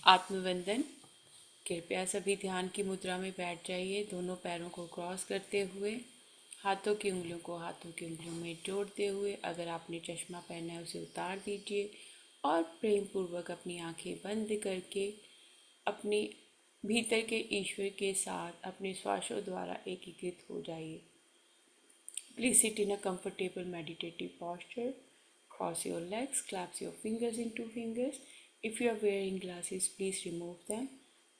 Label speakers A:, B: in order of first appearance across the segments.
A: आत्मवंदन। कृपया सभी ध्यान की मुद्रा में बैठ जाइए। दोनों पैरों को क्रॉस करते हुए, हाथों की उंगलियों को हाथों की उंगलियों में जोड़ते हुए, अगर आपने चश्मा पहना है उसे उतार दीजिए और प्रेम पूर्वक अपनी आंखें बंद करके अपने भीतर के ईश्वर के साथ अपने श्वासों द्वारा एकीकृत हो जाइए। Please sit in a comfortable meditative posture. Cross your legs, clasp your fingers into fingers. If you are wearing glasses, please remove them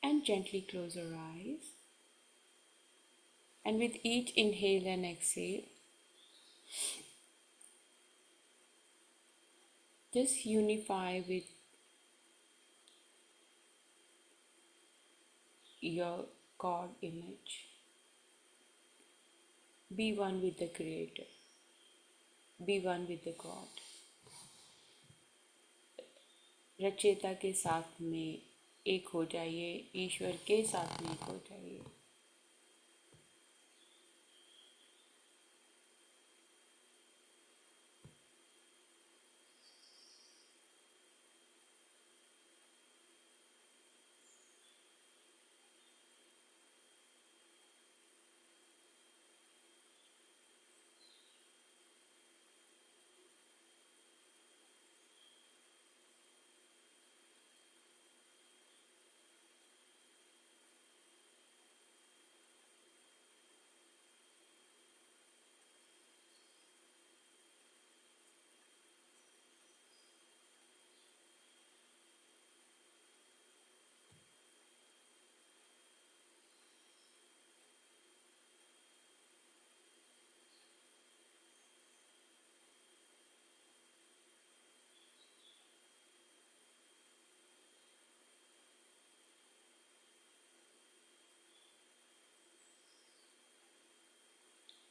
A: and gently close your eyes. And with each inhale and exhale, just unify with your God image. Be one with the Creator. Be one with the God. रचयिता के साथ में एक हो जाइए, ईश्वर के साथ में एक हो जाइए।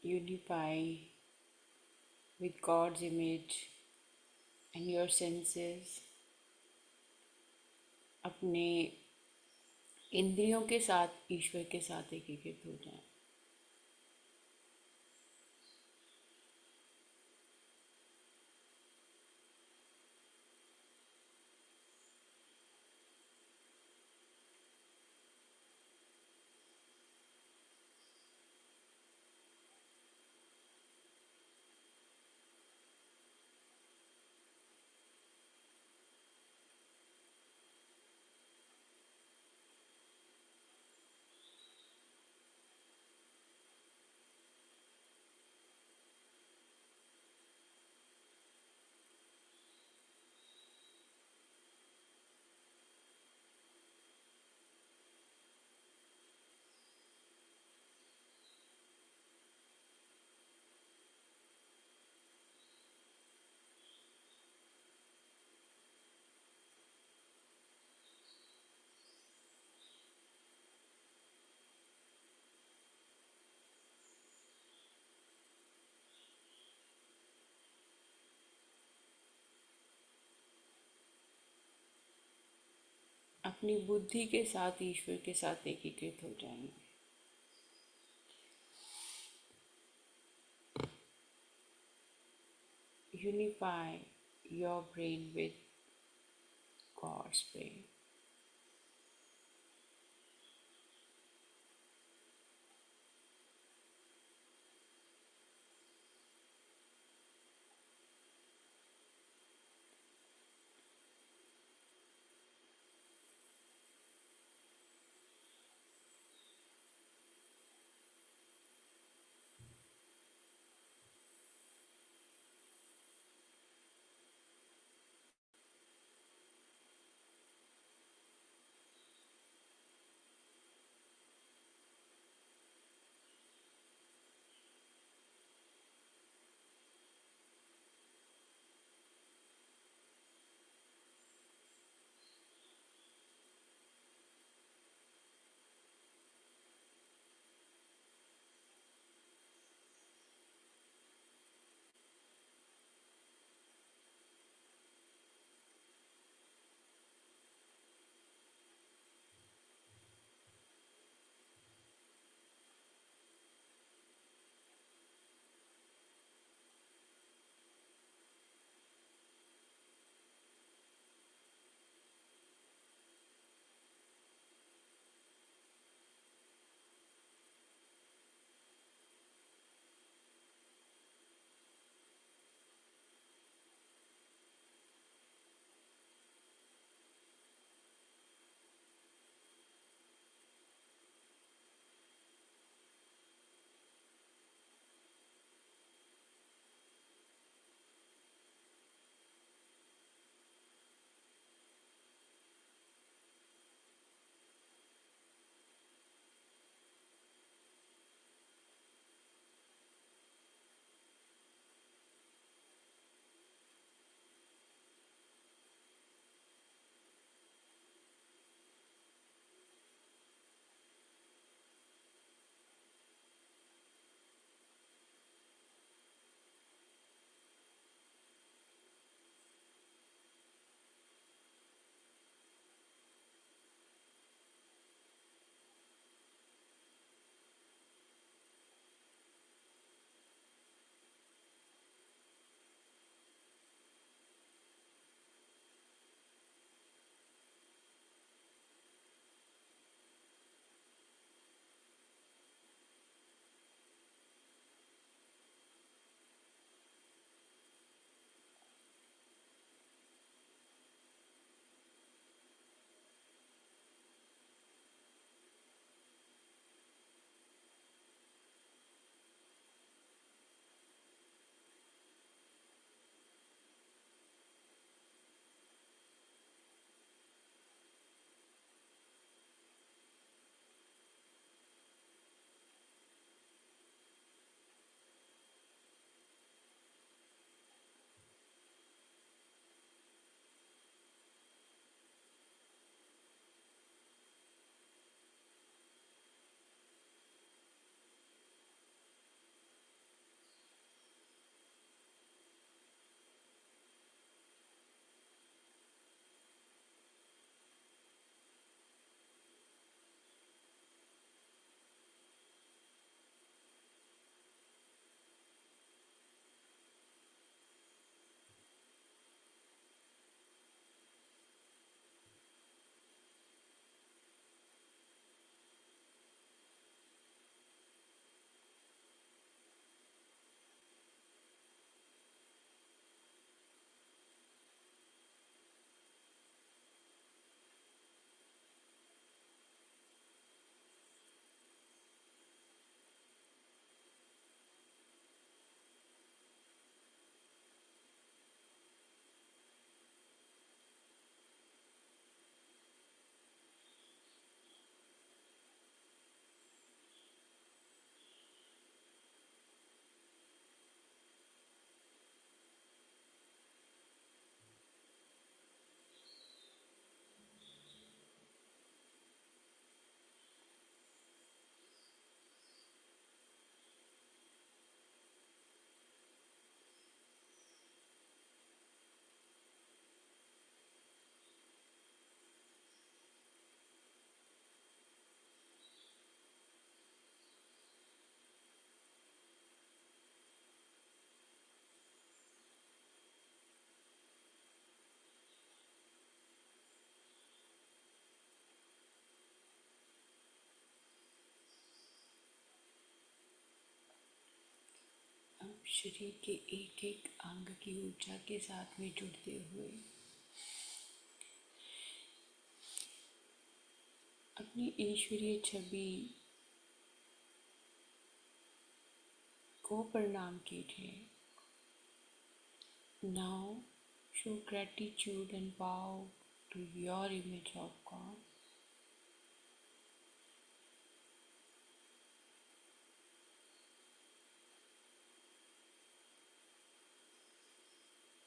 A: Unify with God's image and your senses. अपने इंद्रियों के साथ ईश्वर के साथ एकीकृत हो जाएं। अपनी बुद्धि के साथ ईश्वर के साथ एकीकृत हो जाएंगे। Unify your brain with God's brain. शरीर के एक एक अंग की ऊर्जा के साथ में जुड़ते हुए अपनी ईश्वरीय छवि को प्रणाम कीजिए। Now show gratitude and bow to your image of God.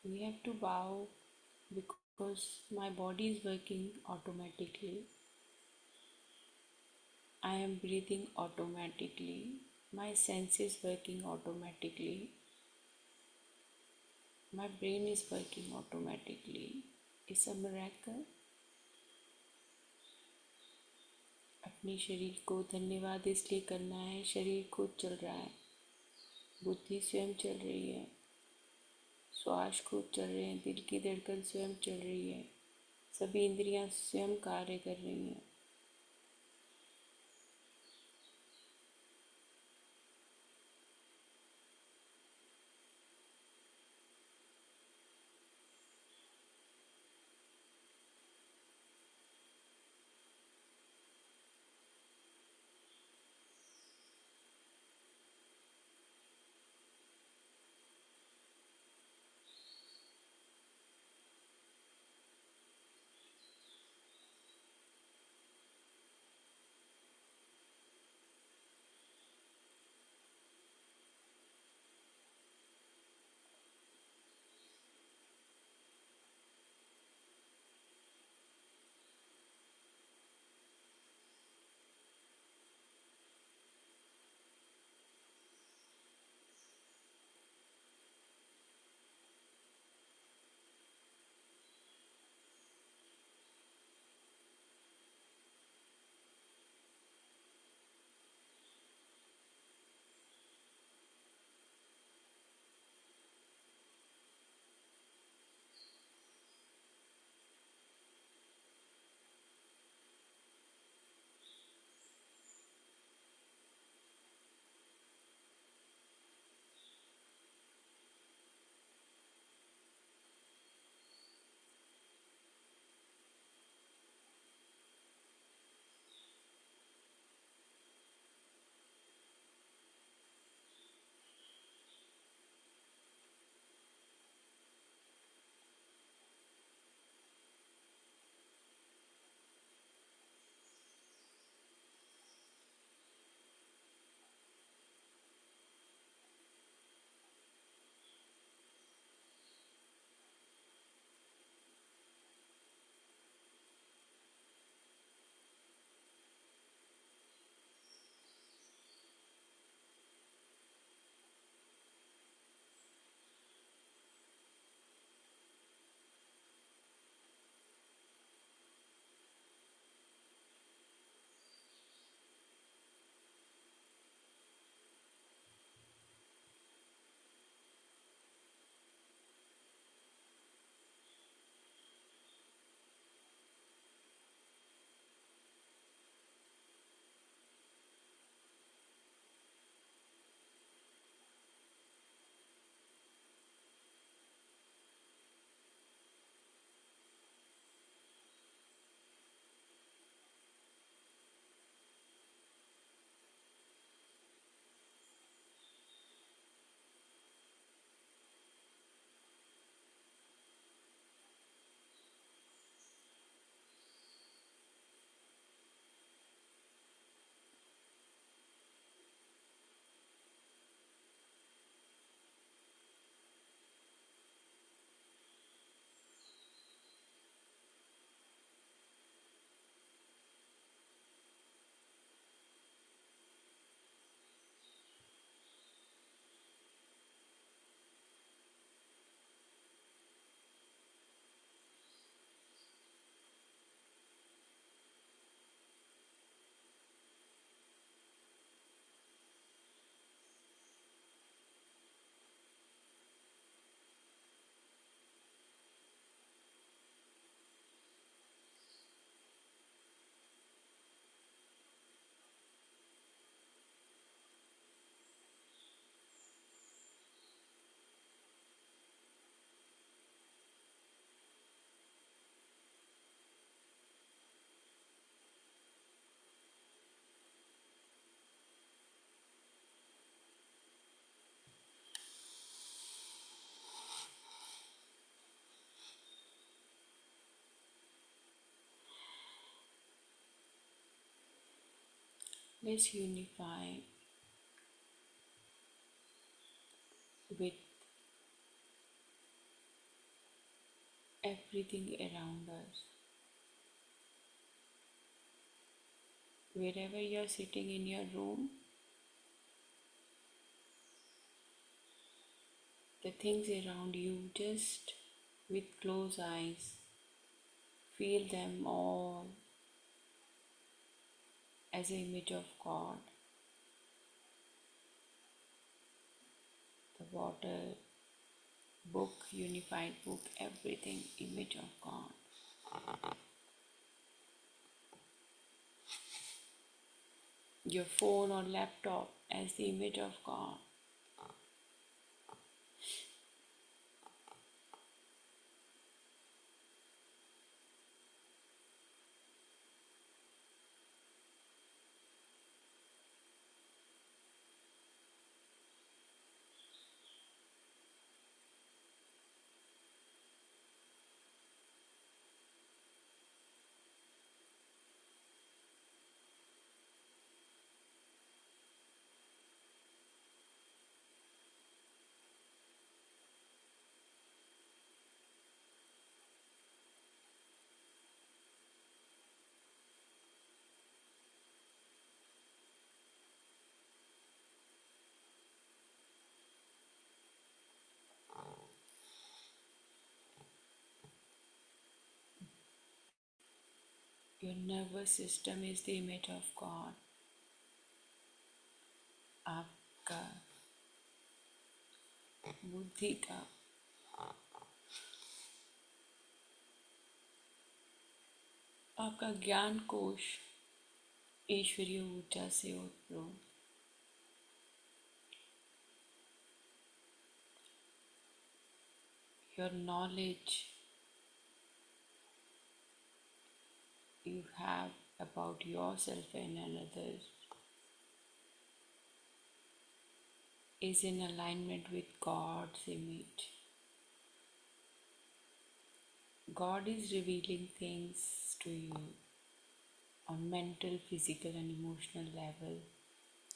A: We have to bow because my body is working automatically. I am breathing automatically. My senses working automatically. My brain is working automatically. It's a miracle. अपने शरीर को धन्यवाद इसलिए करना है, शरीर खुद चल रहा है, बुद्धि स्वयं चल रही है, श्वास खुद चल रहे हैं, दिल की धड़कन स्वयं चल रही है, सभी इंद्रियां स्वयं कार्य कर रही हैं। Let's unify with everything around us. Wherever you're sitting in your room, the things around you, just with closed eyes, feel them all as an image of God. The water, book, unified book, everything, image of God. Your phone or laptop as the image of God. Your nervous system is the image of God. आपका बुद्धि का आपका ज्ञान कोश ईश्वरीय ऊर्जा से ओतप्रोत। Your knowledge you have about yourself and others is in alignment with God's image. God is revealing things to you on mental, physical, and emotional level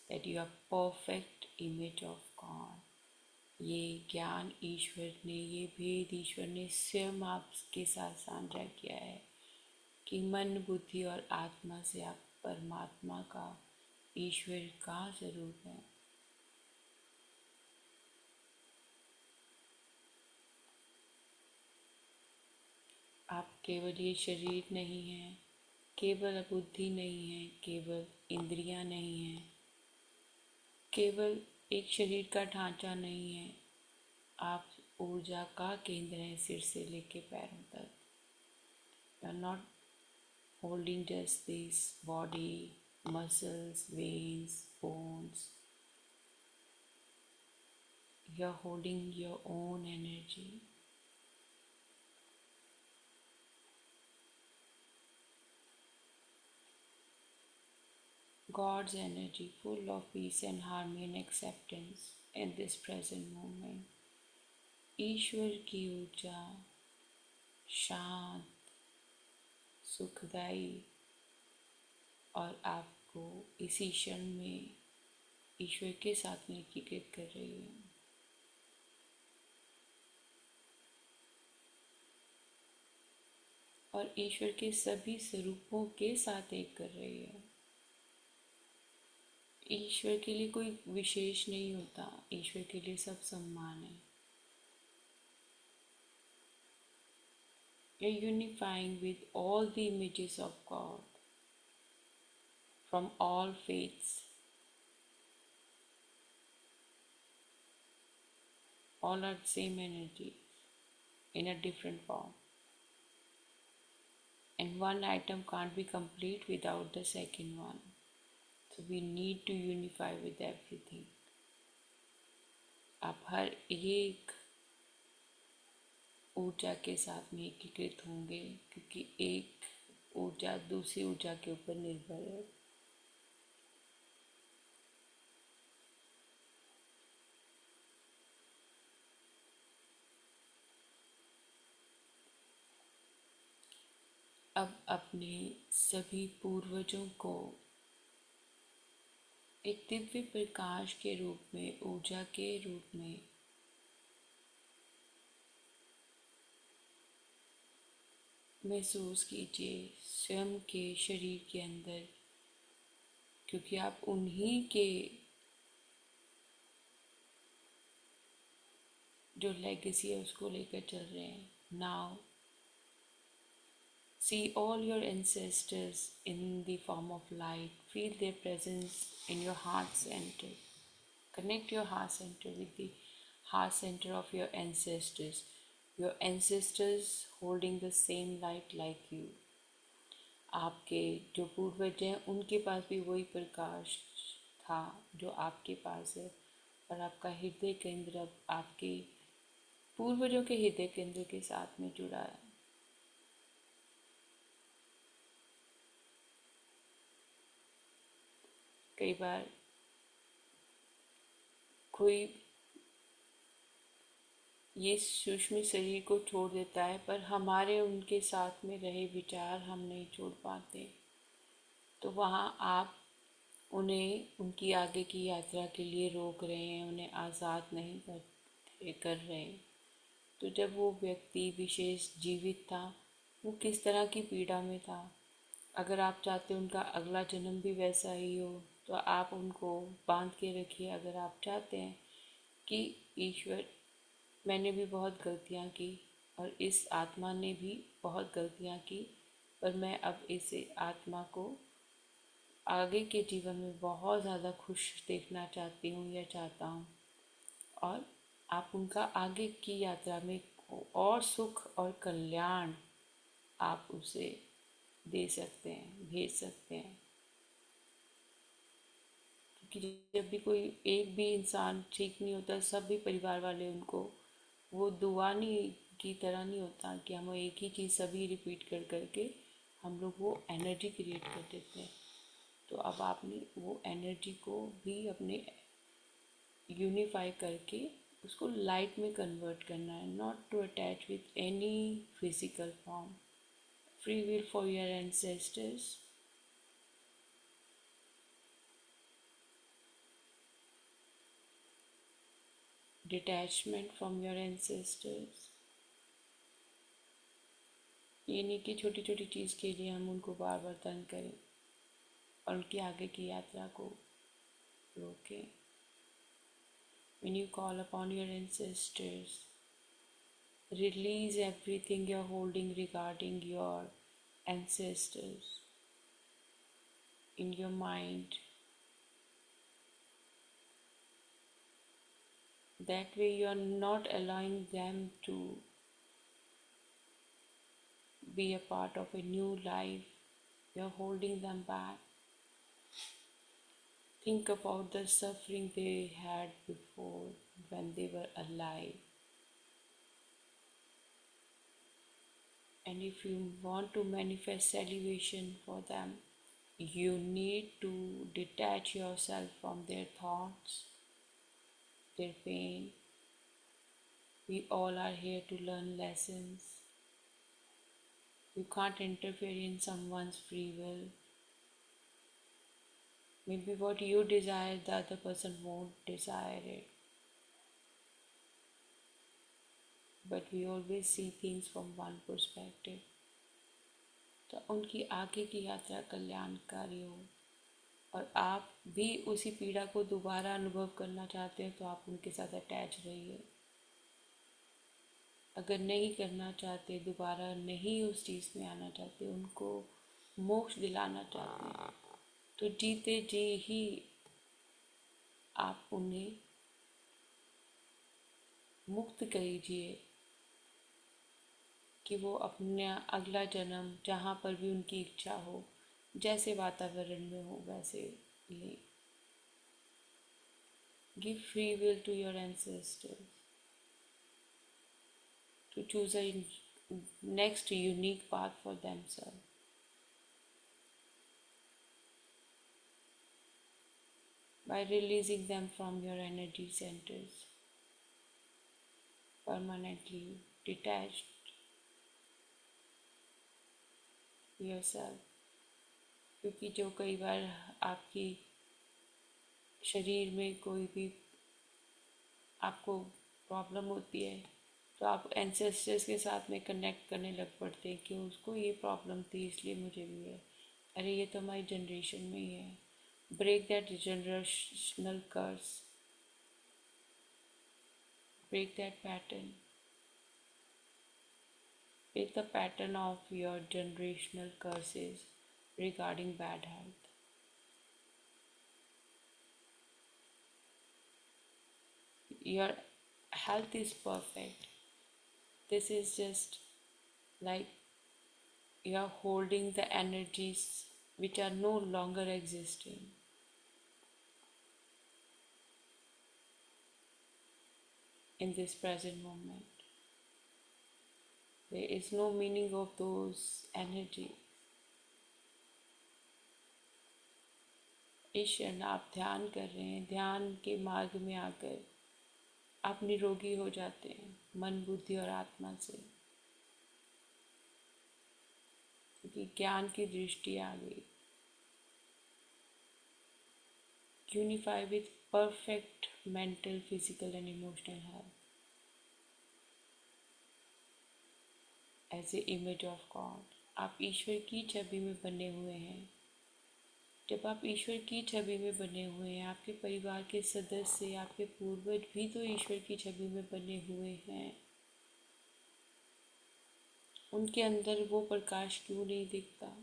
A: that you are perfect image of God. ये ज्ञान ईश्वर ने, ये भेद ईश्वर ने स्वयं आपके साथ साझा किया है कि मन, बुद्धि और आत्मा से आप परमात्मा का, ईश्वर का स्वरूप है। आप केवल ये शरीर नहीं है, केवल बुद्धि नहीं है, केवल इंद्रियां नहीं है, केवल एक शरीर का ढांचा नहीं है। आप ऊर्जा का केंद्र है, सिर से लेके पैरों तक। You are not holding just this body, muscles, veins, bones. You're holding your own energy. God's energy, full of peace and harmony and acceptance in this present moment. ईश्वर की ऊर्जा शांत, सुखदायी और आपको इसी क्षण में ईश्वर के साथ में एकीकृत कर रही है। और ईश्वर के सभी स्वरूपों के साथ एक कर रही है। ईश्वर के लिए कोई विशेष नहीं होता, ईश्वर के लिए सब सम्मान है। You're unifying with all the images of God from all faiths, all are same energy in a different form. And one item can't be complete without the second one. So we need to unify with everything. आप हर एक ऊर्जा के साथ में एकीकृत होंगे, क्योंकि एक ऊर्जा दूसरी ऊर्जा के ऊपर निर्भर है। अब अपने सभी पूर्वजों को एक दिव्य प्रकाश के रूप में, ऊर्जा के रूप में महसूस कीजिए स्वयं के शरीर के अंदर, क्योंकि आप उन्हीं के जो लेगेसी है उसको लेकर चल रहे हैं। Now see all your ancestors in the form of light. Feel their presence in your heart center. Connect your heart center with the heart center of your ancestors. Your ancestors holding the same light like you. आपके जो पूर्वज हैं उनके पास भी वही प्रकाश था जो आपके पास है, और आपका हृदय केंद्र अब आपके पूर्वजों के हृदय केंद्र के साथ में जुड़ा है। कई बार कोई ये सूक्ष्म शरीर को छोड़ देता है, पर हमारे उनके साथ में रहे विचार हम नहीं छोड़ पाते। तो वहाँ आप उन्हें उनकी आगे की यात्रा के लिए रोक रहे हैं, उन्हें आज़ाद नहीं कर रहे। तो जब वो व्यक्ति विशेष जीवित था, वो किस तरह की पीड़ा में था। अगर आप चाहते उनका अगला जन्म भी वैसा ही हो, तो आप उनको बांध के रखिए। अगर आप चाहते हैं कि ईश्वर, मैंने भी बहुत गलतियाँ की और इस आत्मा ने भी बहुत गलतियाँ की, पर मैं अब इस आत्मा को आगे के जीवन में बहुत ज़्यादा खुश देखना चाहती हूँ या चाहता हूँ, और आप उनका आगे की यात्रा में और सुख और कल्याण आप उसे दे सकते हैं, भेज सकते हैं। क्योंकि जब भी कोई एक भी इंसान ठीक नहीं होता, सब भी परिवार वाले उनको, वो दुआ नहीं की तरह नहीं होता कि हम एक ही चीज़ सभी रिपीट कर करके हम लोग वो एनर्जी क्रिएट कर देते हैं। तो अब आपने वो एनर्जी को भी अपने यूनिफाई करके उसको लाइट में कन्वर्ट करना है, not to attach with any physical form. Free will for your ancestors. Detachment from your ancestors. ये नहीं कि छोटी छोटी चीज़ के लिए हम उनको बार बार तंग करें और उनकी आगे की यात्रा को रोकें। When you call upon your ancestors, release everything you're holding regarding your ancestors in your mind. That way, you are not allowing them to be a part of a new life. You're holding them back. Think about the suffering they had before when they were alive. And if you want to manifest elevation for them, you need to detach yourself from their thoughts, their pain. We all are here to learn lessons. You can't interfere in someone's free will. Maybe what you desire, the other person won't desire it. But we always see things from one perspective. तो उनकी आगे की यात्रा कल्याणकारी हो, और आप भी उसी पीड़ा को दोबारा अनुभव करना चाहते हैं, तो आप उनके साथ अटैच रहिए। अगर नहीं करना चाहते, दोबारा नहीं उस चीज़ में आना चाहते, उनको मोक्ष दिलाना चाहते हैं, तो जीते जी ही आप उन्हें मुक्त कीजिए कि वो अपना अगला जन्म जहाँ पर भी उनकी इच्छा हो, जैसे वातावरण में हो वैसे ले। Give free will to your ancestors to choose a next unique path for themselves. By releasing them from your energy centers, permanently detached yourself. क्योंकि जो कई बार आपकी शरीर में कोई भी आपको प्रॉब्लम होती है तो आप एंसेस्टर्स के साथ में कनेक्ट करने लग पड़ते हैं कि उसको ये प्रॉब्लम थी इसलिए मुझे भी है। अरे ये तो हमारी जनरेशन में ही है। Break that generational curse, break that pattern, break the pattern of your generational curses regarding bad health. Your health is perfect. This is just like you are holding the energies which are no longer existing. In this present moment, there is no meaning of those energies. इस क्षण आप ध्यान कर रहे हैं, ध्यान के मार्ग में आकर आप निरोगी हो जाते हैं मन, बुद्धि और आत्मा से, क्योंकि ज्ञान की दृष्टि आ गई। Unify with perfect mental, physical and emotional health as a image of God. आप ईश्वर की छवि में बने हुए हैं। जब आप ईश्वर की छवि में बने हुए हैं, आपके परिवार के सदस्य, आपके पूर्वज भी तो ईश्वर की छवि में बने हुए हैं। उनके अंदर वो प्रकाश क्यों नहीं दिखता?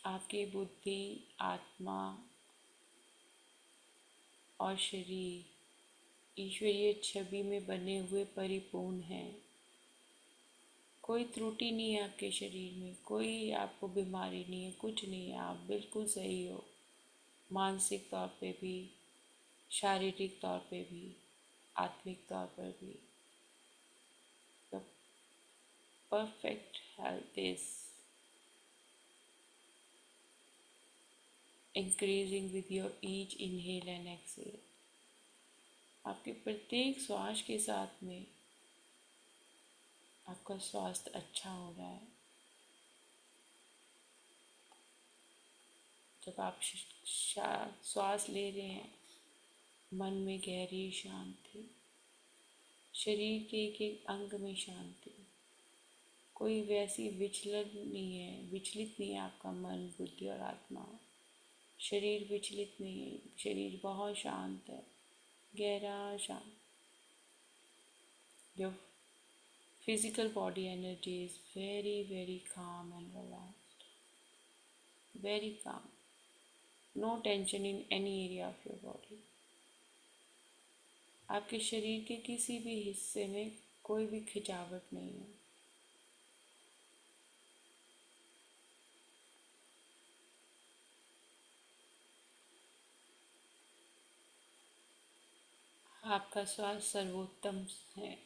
A: आपकी बुद्धि, आत्मा और शरीर ईश्वरीय छवि में बने हुए परिपूर्ण हैं। कोई त्रुटि नहीं है आपके शरीर में, कोई आपको बीमारी नहीं है, कुछ नहीं है। आप बिल्कुल सही हो, मानसिक तौर पे भी, शारीरिक तौर पे भी, आत्मिक तौर पर भी। The perfect health is increasing with your each inhale and exhale. आपके प्रत्येक श्वास के साथ में आपका स्वास्थ्य अच्छा हो रहा है। जब आप श्वास ले रहे हैं, मन में गहरी शांति, शरीर के एक एक अंग में शांति, कोई वैसी विचलन नहीं है, विचलित नहीं है आपका मन, बुद्धि और आत्मा। शरीर विचलित नहीं है, शरीर बहुत शांत है, गहरा शांत। Your physical body energy is very, very calm and relaxed. Very calm. No tension in any area of your body. आपके शरीर के किसी भी हिस्से में कोई भी खिंचावट नहीं है। आपका स्वास्थ्य सर्वोत्तम है।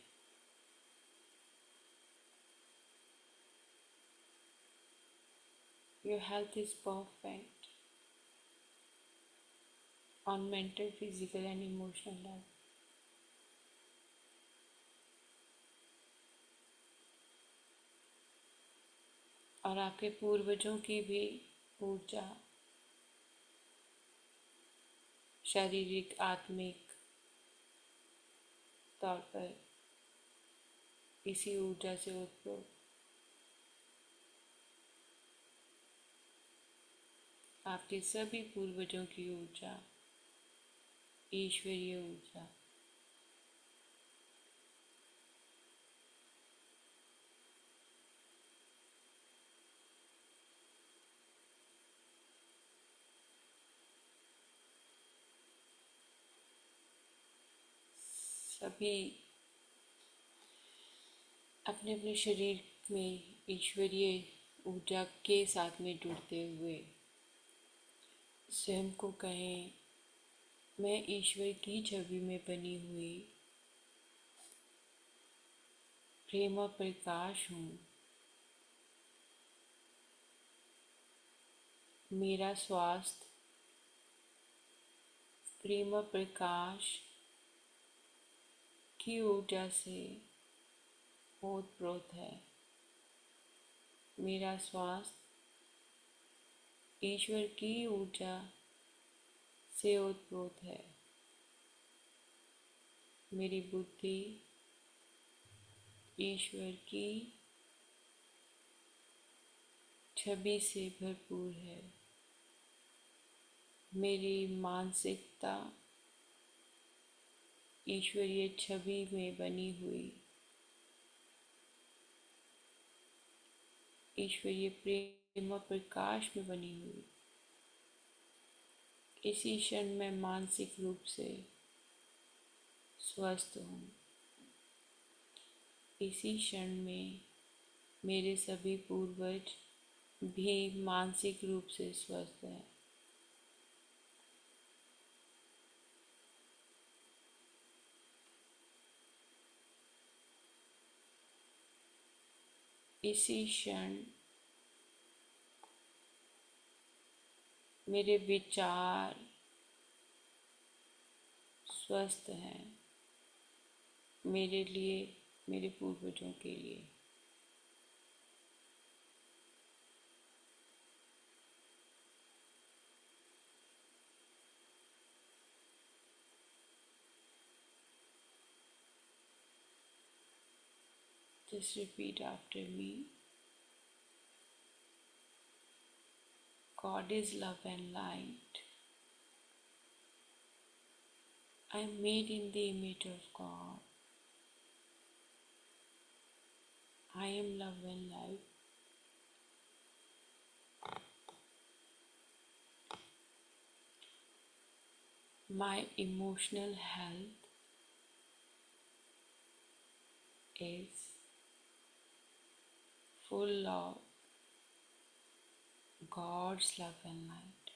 A: Your health is perfect on mental, physical and emotional level. और आपके पूर्वजों की भी ऊर्जा, शारीरिक, आत्मिक तौर पर इसी ऊर्जा से उत्पन्न। आपके सभी पूर्वजों की ऊर्जा, ईश्वरीय ऊर्जा, सभी अपने अपने शरीर में ईश्वरीय ऊर्जा के साथ में जुड़ते हुए स्वयं को कहें, मैं ईश्वर की छवि में बनी हुई प्रेम और प्रकाश हूँ। मेरा स्वास्थ्य प्रेम और प्रकाश की ऊर्जा से ओतप्रोत है। मेरा स्वास्थ्य ईश्वर की ऊर्जा से ओतप्रोत है। मेरी बुद्धि ईश्वर की छवि से भरपूर है। मेरी मानसिकता ईश्वरीय छवि में बनी हुई ईश्वरीय प्रेम और प्रकाश में बनी हुई। इसी क्षण मैं मानसिक रूप से स्वस्थ हूँ। इसी क्षण में मेरे सभी पूर्वज भी मानसिक रूप से स्वस्थ हैं। इसी क्षण मेरे विचार स्वस्थ हैं, मेरे लिए, मेरे पूर्वजों के लिए। Just repeat after me. God is love and light. I am made in the image of God. I am love and light. My emotional health is full of God's love and light.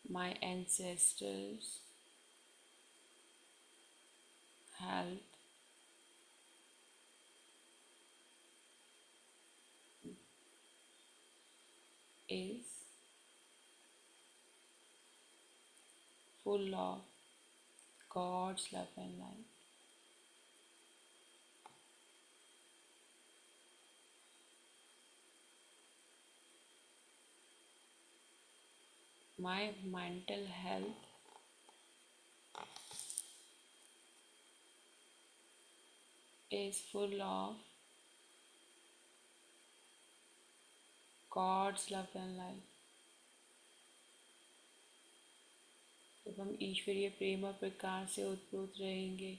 A: My ancestors' health is full of God's love and light. My mental health is full of God's love and light. जब हम ईश्वरीय प्रेम और प्रकाश से उत्प्रोत रहेंगे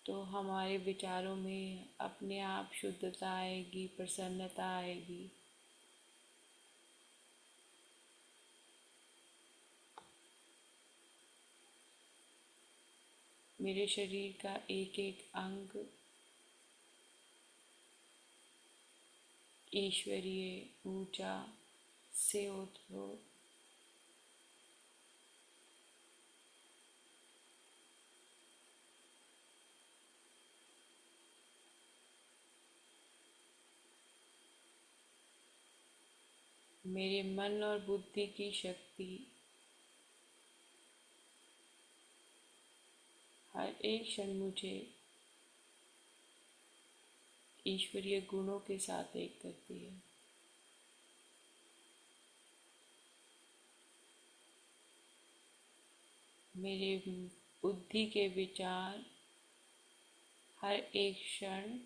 A: तो हमारे विचारों में अपने आप शुद्धता आएगी, प्रसन्नता आएगी। मेरे शरीर का एक एक अंग ईश्वरीय ऊर्जा से ओतप्रोत। मेरे मन और बुद्धि की शक्ति हर एक क्षण मुझे ईश्वरीय गुणों के साथ एक करती है। मेरे बुद्धि के विचार हर एक क्षण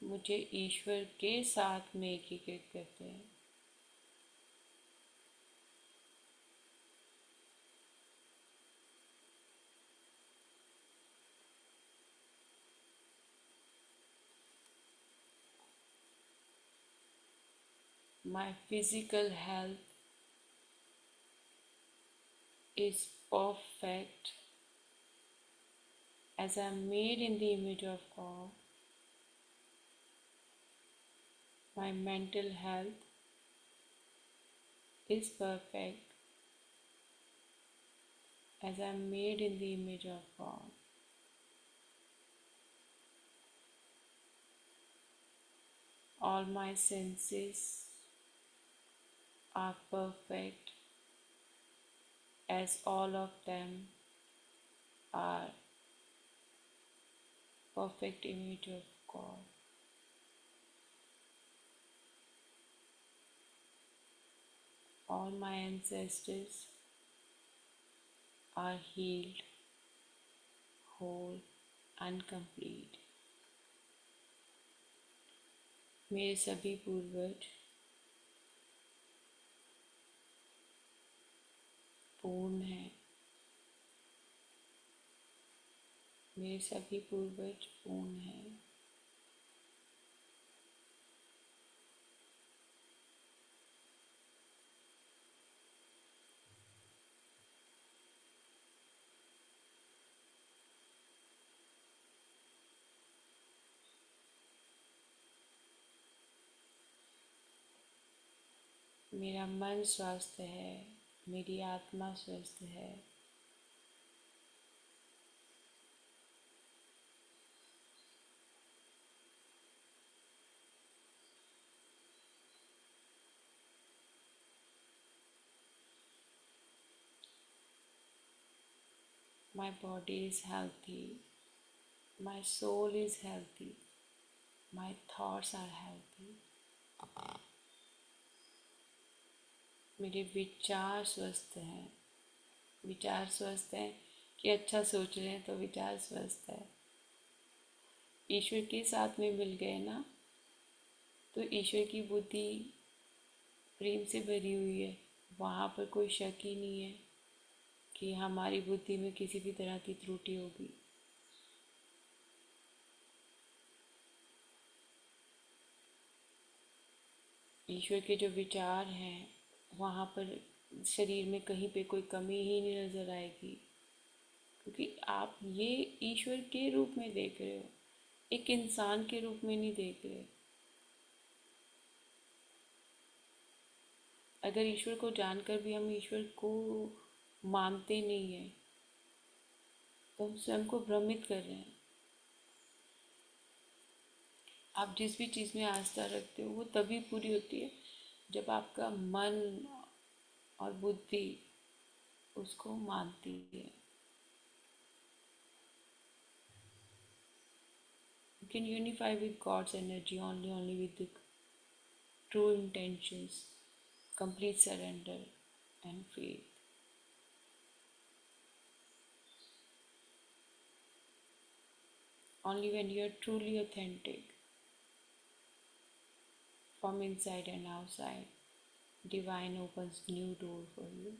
A: मुझे ईश्वर के साथ में एकीकृत करते हैं। My physical health is perfect as I am made in the image of God. My mental health is perfect as I am made in the image of God. All my senses are perfect as all of them are perfect image of God. All my ancestors are healed, whole and complete. मेरे सभी पूर्वज पूर्ण हैं। मेरे सभी पूर्वज पूर्ण हैं। मेरा मन स्वस्थ है, मेरी आत्मा स्वस्थ है। My body is healthy, my soul is healthy, my thoughts are healthy. मेरे विचार स्वस्थ हैं। विचार स्वस्थ हैं कि अच्छा सोच रहे हैं तो विचार स्वस्थ है। ईश्वर के साथ में मिल गए ना, तो ईश्वर की बुद्धि प्रेम से भरी हुई है। वहाँ पर कोई शक ही नहीं है कि हमारी बुद्धि में किसी भी तरह की त्रुटि होगी। ईश्वर के जो विचार हैं वहाँ पर शरीर में कहीं पे कोई कमी ही नहीं नज़र आएगी, क्योंकि आप ये ईश्वर के रूप में देख रहे हो, एक इंसान के रूप में नहीं देख रहे। अगर ईश्वर को जानकर भी हम ईश्वर को मानते नहीं हैं तो हम स्वयं को भ्रमित कर रहे हैं। आप जिस भी चीज़ में आस्था रखते हो वो तभी पूरी होती है जब आपका मन और बुद्धि उसको मानती है। You can unify with God's energy only with the true intentions, complete surrender and faith. Only when you are truly authentic from inside and outside, divine opens new door for you.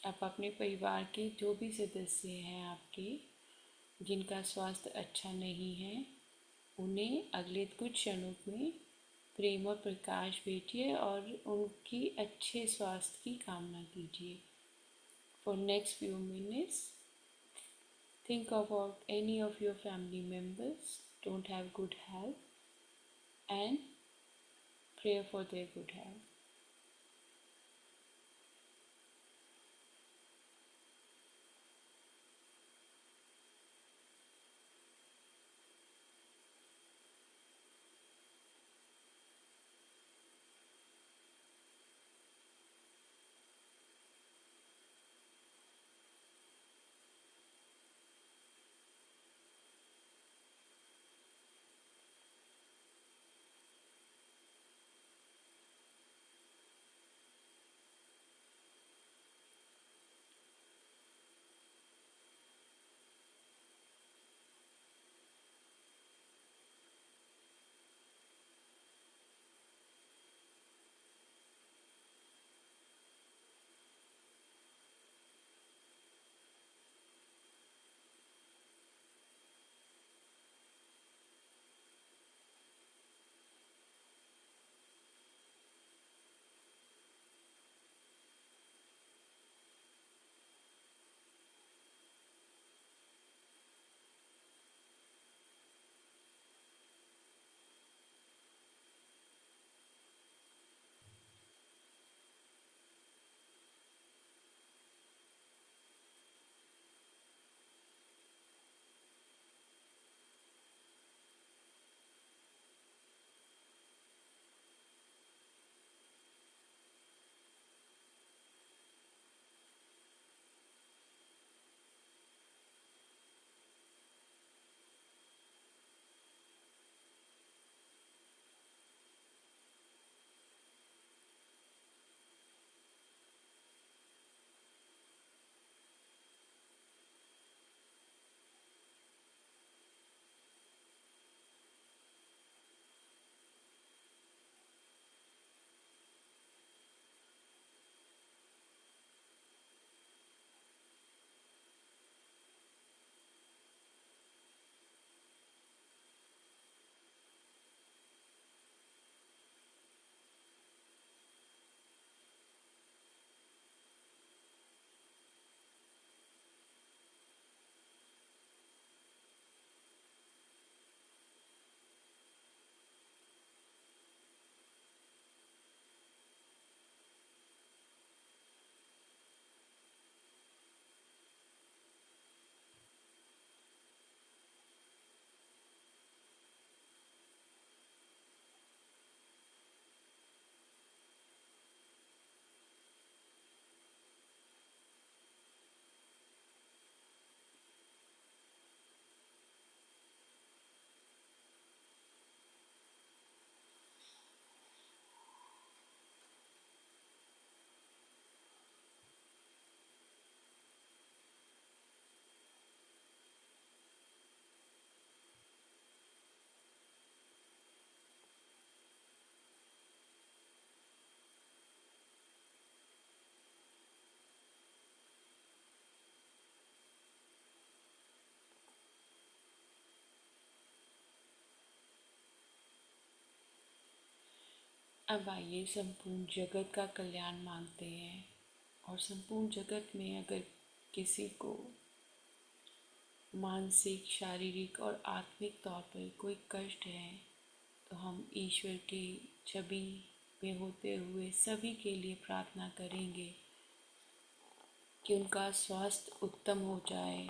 A: आप अपने परिवार के जो भी सदस्य हैं आपके, जिनका स्वास्थ्य अच्छा नहीं है, उन्हें अगले कुछ क्षणों में प्रेम और प्रकाश भेजिए और उनकी अच्छे स्वास्थ्य की कामना कीजिए। For next few minutes, think about any of your family members don't have good health and pray for their good health. अब आइए संपूर्ण जगत का कल्याण मांगते हैं। और संपूर्ण जगत में अगर किसी को मानसिक, शारीरिक और आत्मिक तौर पर कोई कष्ट है तो हम ईश्वर की छवि में होते हुए सभी के लिए प्रार्थना करेंगे कि उनका स्वास्थ्य उत्तम हो जाए।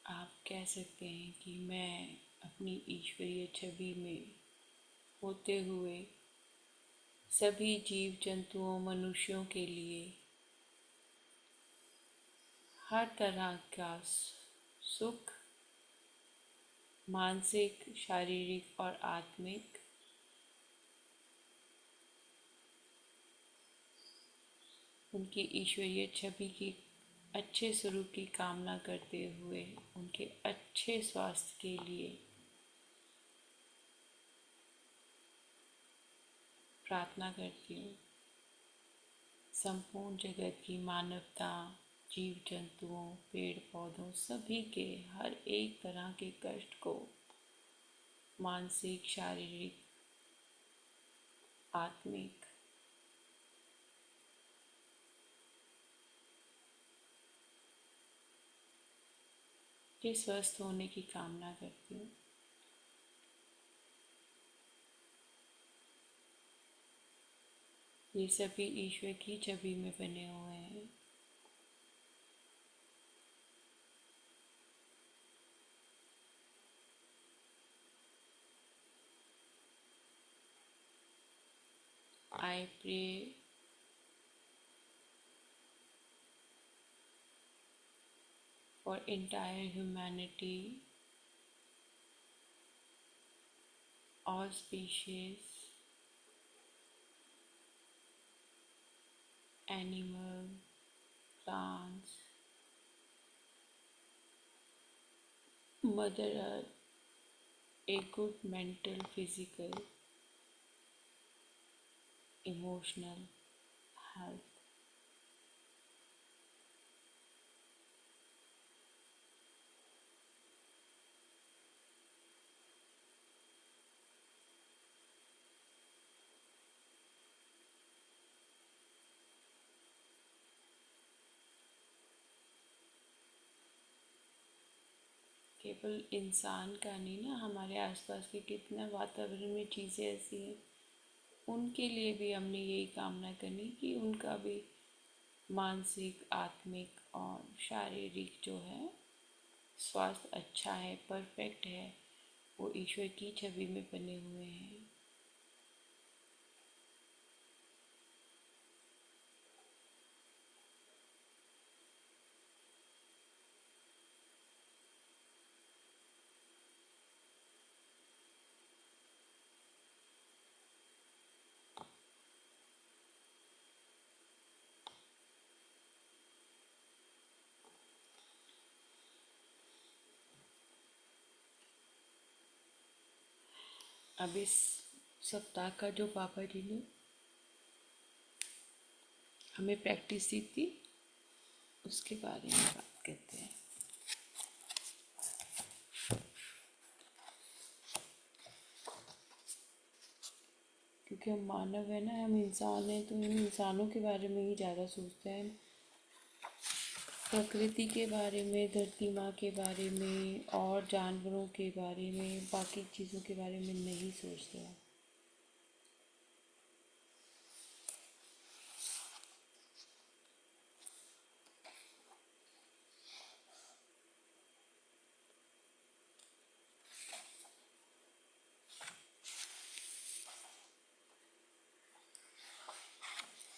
A: आप कह सकते हैं कि मैं अपनी ईश्वरीय छवि में होते हुए सभी जीव जंतुओं, मनुष्यों के लिए हर तरह का सुख, मानसिक, शारीरिक और आत्मिक, उनकी ईश्वरीय छवि की अच्छे स्वरूप की कामना करते हुए उनके अच्छे स्वास्थ्य के लिए प्रार्थना करती हूँ। संपूर्ण जगत की मानवता, जीव जंतुओं, पेड़ पौधों सभी के हर एक तरह के कष्ट को, मानसिक, शारीरिक, आत्मिक, के स्वस्थ होने की कामना करती हूँ। ये सभी ईश्वर की छवि में बने हुए हैं। I pray for entire humanity, all species, animal, plants, Mother Earth, a good mental, physical, emotional health. केवल इंसान का नहीं ना, हमारे आसपास के कितना वातावरण में चीज़ें ऐसी हैं, उनके लिए भी हमने यही कामना करनी कि उनका भी मानसिक, आत्मिक और शारीरिक जो है स्वास्थ्य अच्छा है, परफेक्ट है, वो ईश्वर की छवि में बने हुए हैं। अब इस सप्ताह का जो पापा जी ने हमें प्रैक्टिस दी थी उसके बारे में बात करते हैं। क्योंकि हम मानव है ना, हम इंसान हैं, तो इन इंसानों के बारे में ही ज़्यादा सोचते हैं। प्रकृति के बारे में, धरती माँ के बारे में और जानवरों के बारे में, बाकी चीज़ों के बारे में नहीं सोचते हैं।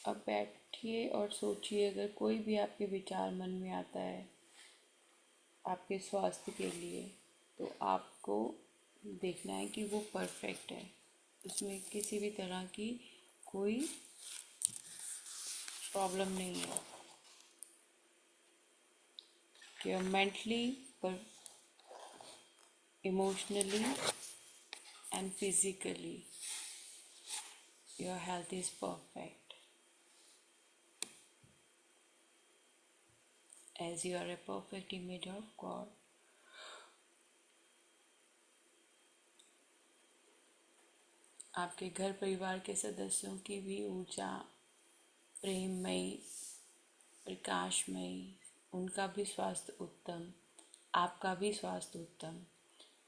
A: अब बैठिए और सोचिए, अगर कोई भी आपके विचार मन में आता है आपके स्वास्थ्य के लिए, तो आपको देखना है कि वो परफेक्ट है। उसमें किसी भी तरह की कोई प्रॉब्लम नहीं है कि मेंटली पर emotionally and physically your health is perfect as you are a perfect image of God. आपके घर परिवार के सदस्यों की भी ऊर्जा प्रेममयी प्रकाशमयी, उनका भी स्वास्थ्य उत्तम, आपका भी स्वास्थ्य उत्तम।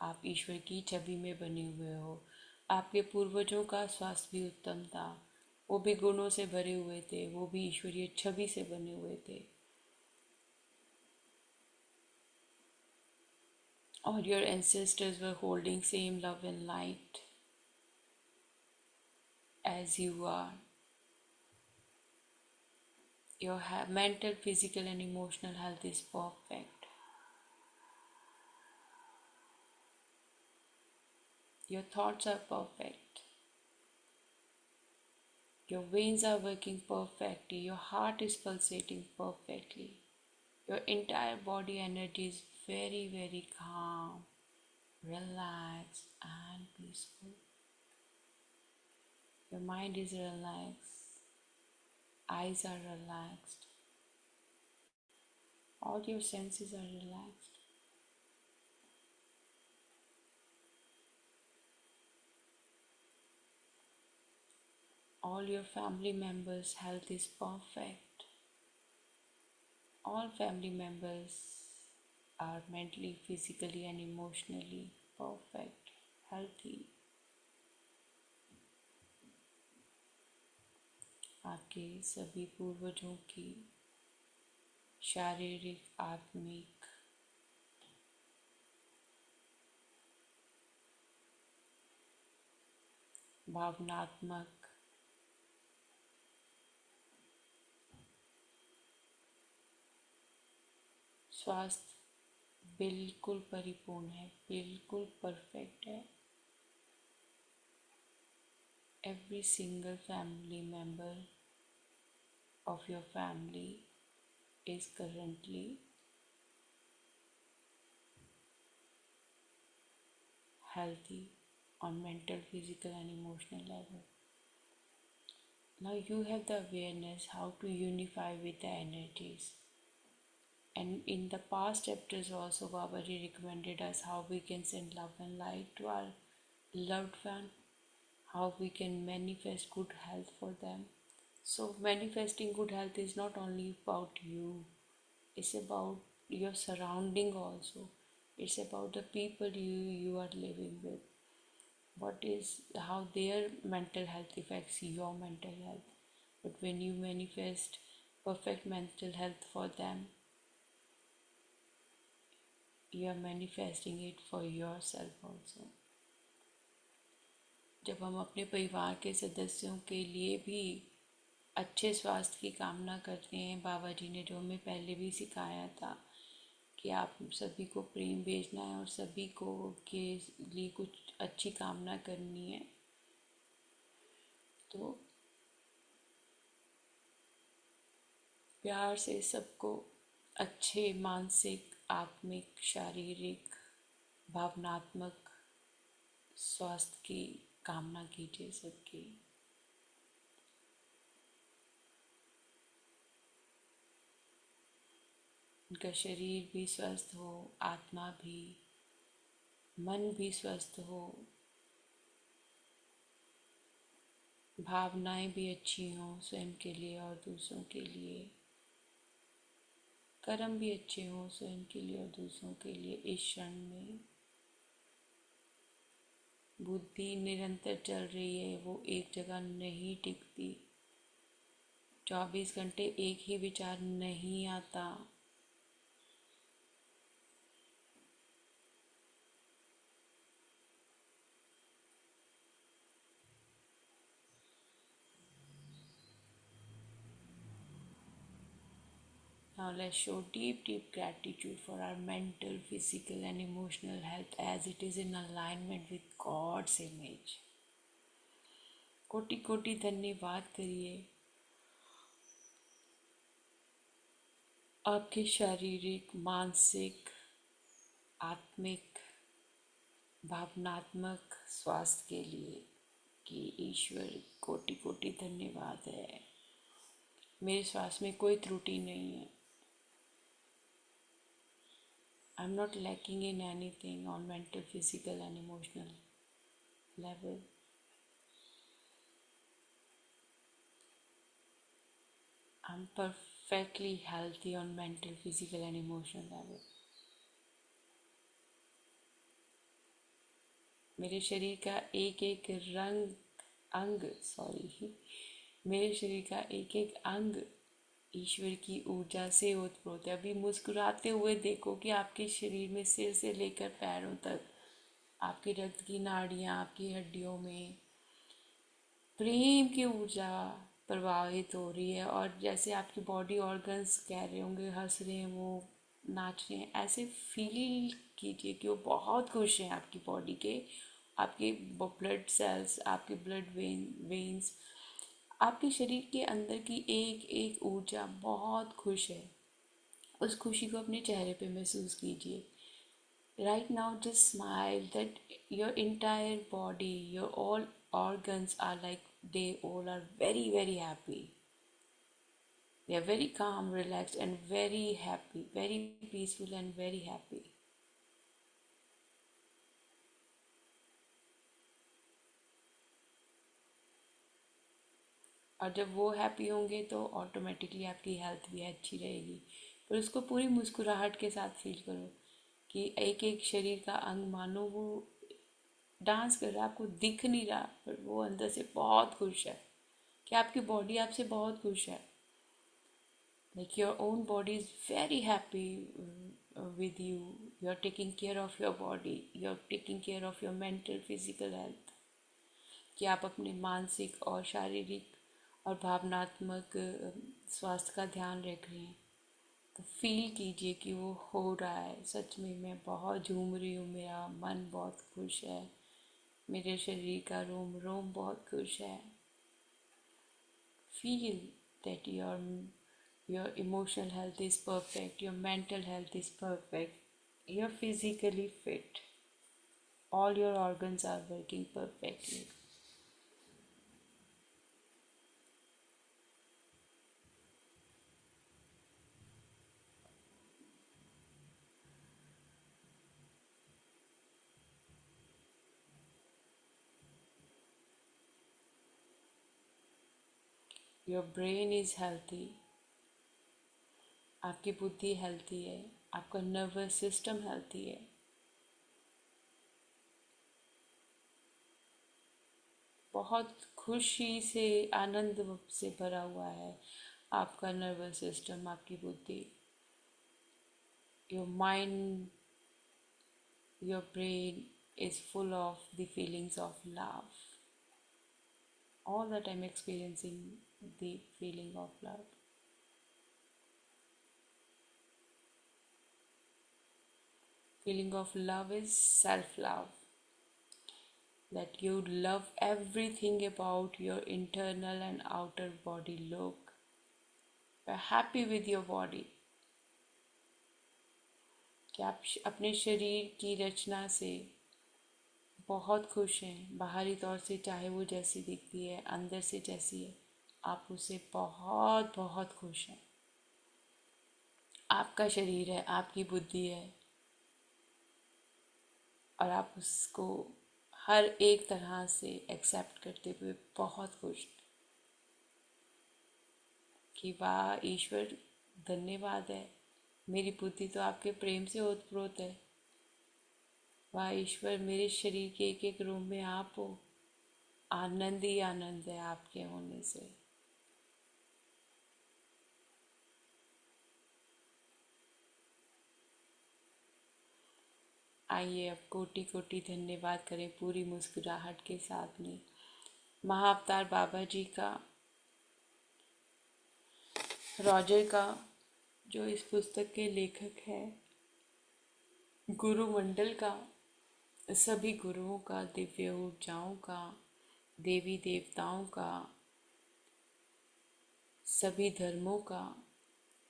A: आप ईश्वर की छवि में बने हुए हो। आपके पूर्वजों का स्वास्थ्य भी उत्तम था, वो भी गुणों से भरे हुए थे, वो भी ईश्वरीय छवि से बने हुए थे। और your ancestors were holding same love and light as you are. Your mental, physical, and emotional health is perfect. Your thoughts are perfect. Your veins are working perfectly. Your heart is pulsating perfectly. Your entire body energy is very, very calm, relaxed, and peaceful. Your mind is relaxed. Eyes are relaxed. All your senses are relaxed. All your family members' health is perfect. All family members are mentally, physically, and emotionally perfect, healthy. आपके सभी पूर्वजों की शारीरिक, आत्मिक, भावनात्मक, स्वास्थ्य बिल्कुल परिपूर्ण है, बिल्कुल परफेक्ट है। Every single family member of your family is currently healthy on mental, physical, and emotional level. Now you have the awareness how to unify with the energies. And in the past chapters also, Babaji recommended us how we can send love and light to our loved one, how we can manifest good health for them. So manifesting good health is not only about you, it's about your surrounding also. It's about the people you are living with. What is how their mental health affects your mental health. But when you manifest perfect mental health for them, you are manifesting it for yourself also. जब हम अपने परिवार के सदस्यों के लिए भी अच्छे स्वास्थ्य की कामना करते हैं, बाबा जी ने जो हमें पहले भी सिखाया था कि आप सभी को प्रेम भेजना है और सभी को के लिए कुछ अच्छी कामना करनी है, तो प्यार से सबको अच्छे मानसिक, आत्मिक, शारीरिक, भावनात्मक स्वास्थ्य की कामना कीजिए सबकी। उनका शरीर भी स्वस्थ हो, आत्मा भी, मन भी स्वस्थ हो, भावनाएं भी अच्छी हों स्वयं के लिए और दूसरों के लिए, कर्म भी अच्छे हों स्वयं के लिए और दूसरों के लिए। इस क्षण में बुद्धि निरंतर चल रही है, वो एक जगह नहीं टिकती। 24 घंटे एक ही विचार नहीं आता। Now let's show deep, deep gratitude for our mental, physical, and emotional health as it is in alignment with God's image. कोटि कोटि धन्यवाद करिए आपके शारीरिक, मानसिक, आत्मिक, भावनात्मक स्वास्थ्य के लिए कि ईश्वर कोटि कोटि धन्यवाद है। मेरे स्वास्थ्य में कोई त्रुटि नहीं है। I am not lacking in anything on mental, physical and emotional level. I am perfectly healthy on mental, physical and emotional level. मेरे शरीर का एक एक मेरे शरीर का एक एक अंग ईश्वर की ऊर्जा से ओतप्रोत है। अभी मुस्कुराते हुए देखो कि आपके शरीर में सिर से लेकर पैरों तक आपकी रक्त की नाड़ियाँ, आपकी हड्डियों में प्रेम की ऊर्जा प्रवाहित हो रही है। और जैसे आपकी बॉडी ऑर्गन्स कह रहे होंगे, हंस रहे हैं, वो नाच रहे हैं, ऐसे फील कीजिए कि वो बहुत खुश हैं आपकी बॉडी के, आपके ब्लड सेल्स, आपके ब्लड वेन्स, आपके शरीर के अंदर की एक एक ऊर्जा बहुत खुश है। उस खुशी को अपने चेहरे पे महसूस कीजिए। Right now, just smile that your entire body, your all organs are like they all are very, very happy. They are very calm, relaxed, and very happy, very peaceful, and very happy. और जब वो happy होंगे तो automatically आपकी health भी अच्छी रहेगी। पर उसको पूरी मुस्कुराहट के साथ फील करो कि एक एक शरीर का अंग मानो वो डांस कर रहा है, आपको दिख नहीं रहा पर वो अंदर से बहुत खुश है, कि आपकी बॉडी आपसे बहुत खुश है। Like your own body is very happy with you. You are taking care of your body. You are taking care of your mental, physical health. कि आप अपने मानसिक और शारीरिक और भावनात्मक स्वास्थ्य का ध्यान रख रहे हैं। तो फील कीजिए कि वो हो रहा है। सच में मैं बहुत झूम रही हूँ, मेरा मन बहुत खुश है, मेरे शरीर का रोम रोम बहुत खुश है। Feel that your emotional health is perfect, your mental health is perfect, you're physically fit, all your organs are working perfectly. Your brain is healthy, आपकी बुद्धि हेल्थी है, आपका नर्वस सिस्टम हेल्थी है। बहुत खुशी से, आनंद से भरा हुआ है आपका नर्वस सिस्टम, आपकी बुद्धि। Your mind, your brain is full of the feelings of love. All that I'm experiencing the feeling of love. Feeling of love is self-love. That you love everything about your internal and outer body look. You're happy with your body. कि आप अपने शरीर की रचना से बहुत खुश हैं। बाहरी तौर से चाहे वो जैसी दिखती है, अंदर से जैसी है, आप उससे बहुत बहुत खुश हैं। आपका शरीर है, आपकी बुद्धि है, और आप उसको हर एक तरह से एक्सेप्ट करते हुए बहुत खुश कि वाह ईश्वर, धन्यवाद है, मेरी बुद्धि तो आपके प्रेम से ओतप्रोत है। वाह ईश्वर, मेरे शरीर के एक एक रूम में आप हो, आनंद ही आनंद है आपके होने से। आइए अब कोटि कोटि धन्यवाद करें पूरी मुस्कुराहट के साथ में महाअवतार बाबा जी का, रॉजर का, जो इस पुस्तक के लेखक हैं, गुरु मंडल का, सभी गुरुओं का, दिव्य ऊर्जाओं का, देवी देवताओं का, सभी धर्मों का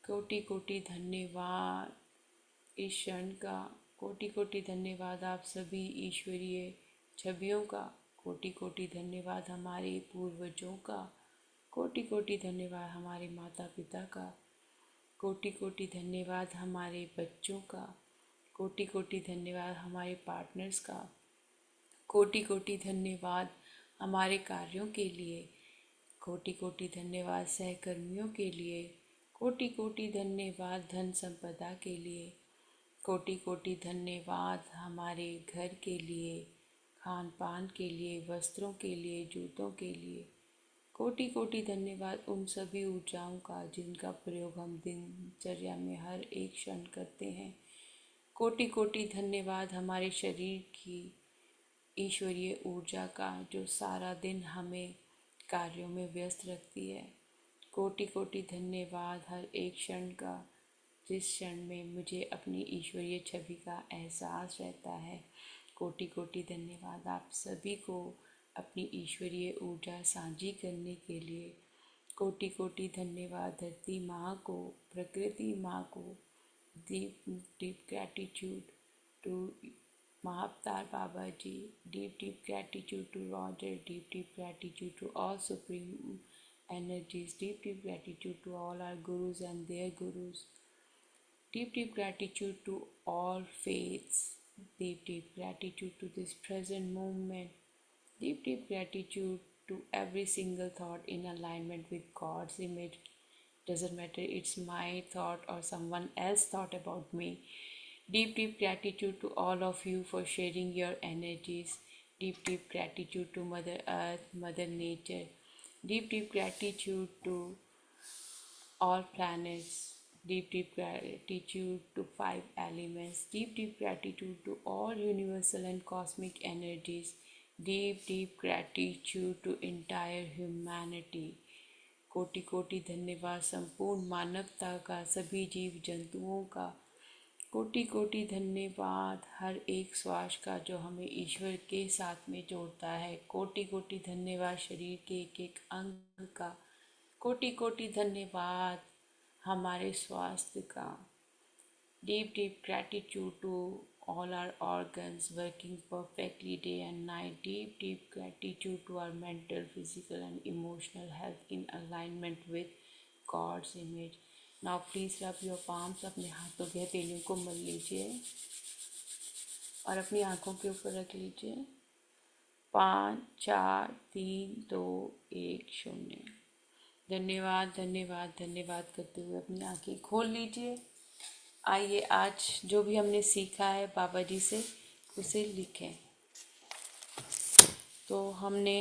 A: कोटि कोटि धन्यवाद। इस क्षण का कोटि कोटि धन्यवाद आप सभी ईश्वरीय छवियों का। कोटि कोटि धन्यवाद हमारे पूर्वजों का। कोटि कोटि धन्यवाद हमारे माता पिता का। कोटि कोटि धन्यवाद हमारे बच्चों का। कोटि कोटि धन्यवाद हमारे पार्टनर्स का। कोटि कोटि धन्यवाद हमारे कार्यों के लिए। कोटि कोटि धन्यवाद सहकर्मियों के लिए। कोटि कोटि धन्यवाद धन संपदा के लिए। कोटि कोटि धन्यवाद हमारे घर के लिए, खान पान के लिए, वस्त्रों के लिए, जूतों के लिए। कोटि कोटि धन्यवाद उन सभी ऊर्जाओं का जिनका प्रयोग हम दिनचर्या में हर एक क्षण करते हैं। कोटि कोटि धन्यवाद हमारे शरीर की ईश्वरीय ऊर्जा का जो सारा दिन हमें कार्यों में व्यस्त रखती है। कोटि कोटि धन्यवाद हर एक क्षण का जिस क्षण में मुझे अपनी ईश्वरीय छवि का एहसास रहता है। कोटि कोटि धन्यवाद आप सभी को अपनी ईश्वरीय ऊर्जा साझी करने के लिए। कोटि कोटि धन्यवाद धरती माँ को, प्रकृति माँ को। Deep deep gratitude to Mahavatar Baba ji. Deep deep gratitude to Roger. Deep deep gratitude to all supreme energies. Deep deep gratitude to all our gurus and their gurus. Deep deep gratitude to all faiths. Deep deep gratitude to this present moment. Deep deep gratitude to every single thought in alignment with God's image. Doesn't matter it's my thought or someone else thought about me. Deep deep gratitude to all of you for sharing your energies. Deep deep gratitude to Mother Earth, Mother Nature. Deep deep gratitude to all planets. Deep deep gratitude to five elements. Deep deep gratitude to all universal and cosmic energies. Deep deep gratitude to entire humanity. कोटि कोटि धन्यवाद संपूर्ण मानवता का, सभी जीव जंतुओं का। कोटि कोटि धन्यवाद हर एक श्वास का जो हमें ईश्वर के साथ में जोड़ता है। कोटि कोटि धन्यवाद शरीर के एक एक अंग का। कोटि कोटि धन्यवाद हमारे स्वास्थ्य का। Deep deep gratitude to all our organs working perfectly day and night. Deep deep gratitude to our mental, physical and emotional health in alignment with God's image. Now please rub your palms. अपने हाथों के हथेलियों को मल लीजिए और अपनी आँखों के ऊपर रख लीजिए। 5 4 3 2 1 0। धन्यवाद धन्यवाद धन्यवाद करते हुए अपनी आँखें खोल लीजिए। आइए आज जो भी हमने सीखा है बाबा जी से उसे लिखें। तो हमने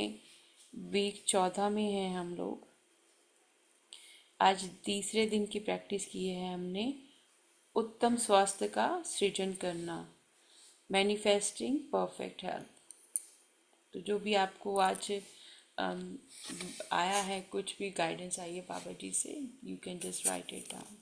A: वीक 14 में हैं हम लोग। आज तीसरे दिन की प्रैक्टिस की है हमने उत्तम स्वास्थ्य का सृजन करना, मैनिफेस्टिंग परफेक्ट हेल्थ। तो जो भी आपको आज आया है, कुछ भी गाइडेंस आई है बाबा जी से, you can just right it down.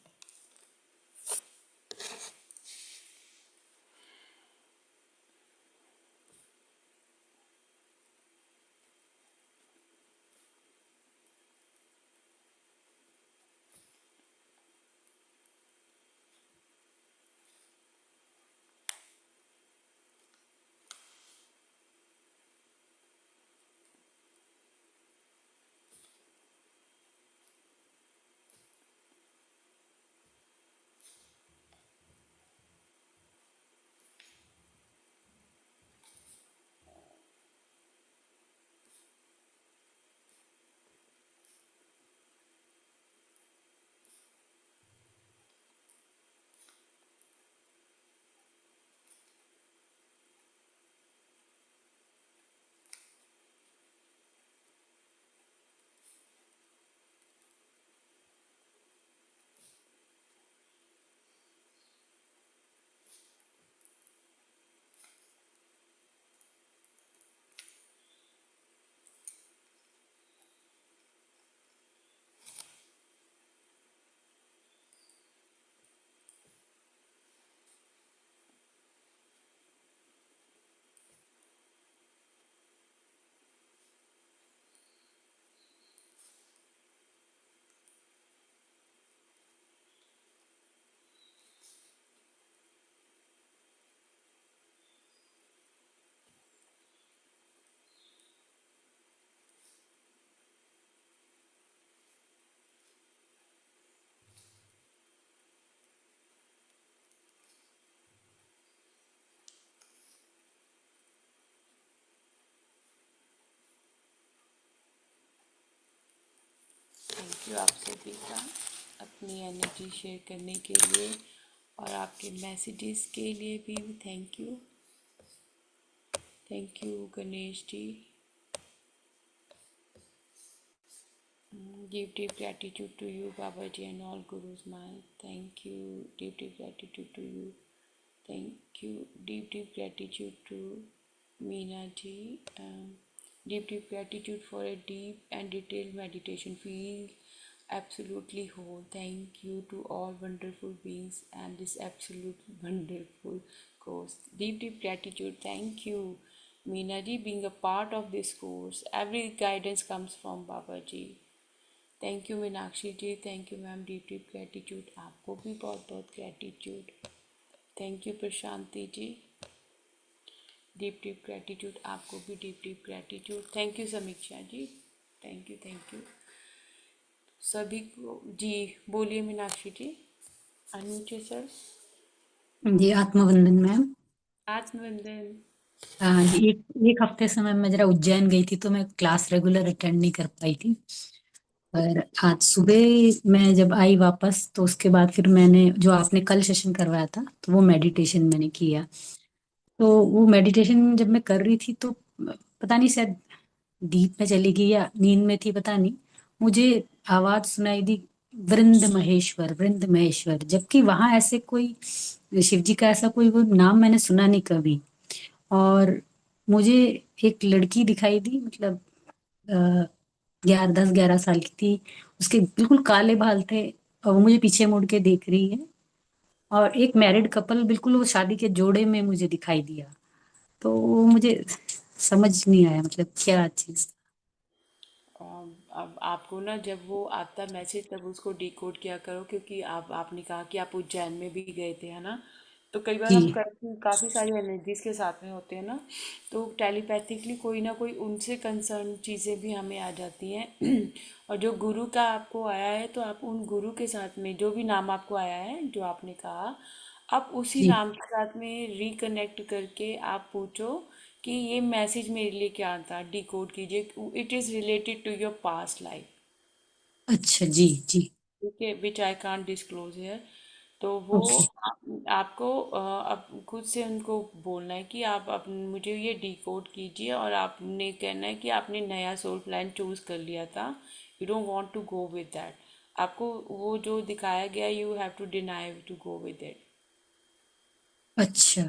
A: You आप सभी का अपनी एनर्जी शेयर करने के लिए और आपके मैसेजेस के लिए भी thank you Ganesh ji. Give deep gratitude to you, Babaji, and all Gurus Maharaj. Thank you. Deep gratitude to you. Thank you. Deep gratitude to Meena ji. Deep gratitude for a deep and detailed meditation. Feel absolutely whole. Thank you to all wonderful beings and this absolute wonderful course. Deep gratitude. Thank you, Meena ji, being a part of this course. Every guidance comes from Babaji. Thank you Meenakshi ji, thank you ma'am. Deep gratitude, आपको भी बहुत बहुत gratitude. Thank you Prashanti ji. Deep gratitude, आपको भी deep gratitude. Thank you समीक्षा जी, thank you सभी को जी। बोलिए मीनाक्षी जी, अनम्यूट योरसेल्फ।
B: जी, आत्मवंदन मैम।
A: आत्मवंदन।
B: हाँ जी, एक एक हफ्ते से मैम मैं जरा उज्जैन गई थी तो मैं क्लास रेगुलर अटेंड नहीं कर पाई थी। पर आज सुबह मैं जब आई वापस तो उसके बाद फिर मैंने जो आपने कल सेशन करवाया था तो वो मेडिटेशन मैंने किया। तो वो मेडिटेशन जब मैं कर रही थी तो पता नहीं शायद डीप में चली गई या नींद में थी, पता नहीं। मुझे आवाज सुनाई दी, वृंद महेश्वर, जबकि वहां ऐसे कोई शिव जी का ऐसा कोई वो नाम मैंने सुना नहीं कभी। और मुझे एक लड़की दिखाई दी, मतलब 11 साल की थी। उसके बिल्कुल काले बाल थे और वो मुझे पीछे मुड़ के देख रही है। और एक मैरिड कपल बिल्कुल वो शादी के जोड़े में मुझे दिखाई दिया। तो वो मुझे समझ नहीं आया, मतलब क्या चीज।
A: अब आपको ना जब वो आता मैसेज तब उसको डिकोड किया करो, क्योंकि आपने कहा कि आप उज्जैन में भी गए थे, है ना। तो कई बार हम
B: जी
A: काफ़ी सारी एनर्जीज के साथ में होते हैं ना, तो टेलीपैथिकली कोई ना कोई उनसे कंसर्न चीज़ें भी हमें आ जाती हैं। और जो गुरु का आपको आया है तो आप उन गुरु के साथ में जो भी नाम आपको आया है जो आपने कहा, आप उसी
B: जी।
A: नाम के साथ में रिकनेक्ट करके आप पूछो कि ये मैसेज मेरे लिए क्या था, डिकोड कीजिए। It is related to your past life.
B: अच्छा जी जी।
A: ठीक है, which I can't disclose here. तो वो
B: ओके।
A: आपको अब खुद से उनको बोलना है कि आप मुझे ये डिकोड कीजिए, और आपने कहना है कि आपने नया सोल प्लान चूज कर लिया था, you don't want to go with that. आपको वो जो दिखाया गया, you have to deny to go with it.
B: अच्छा।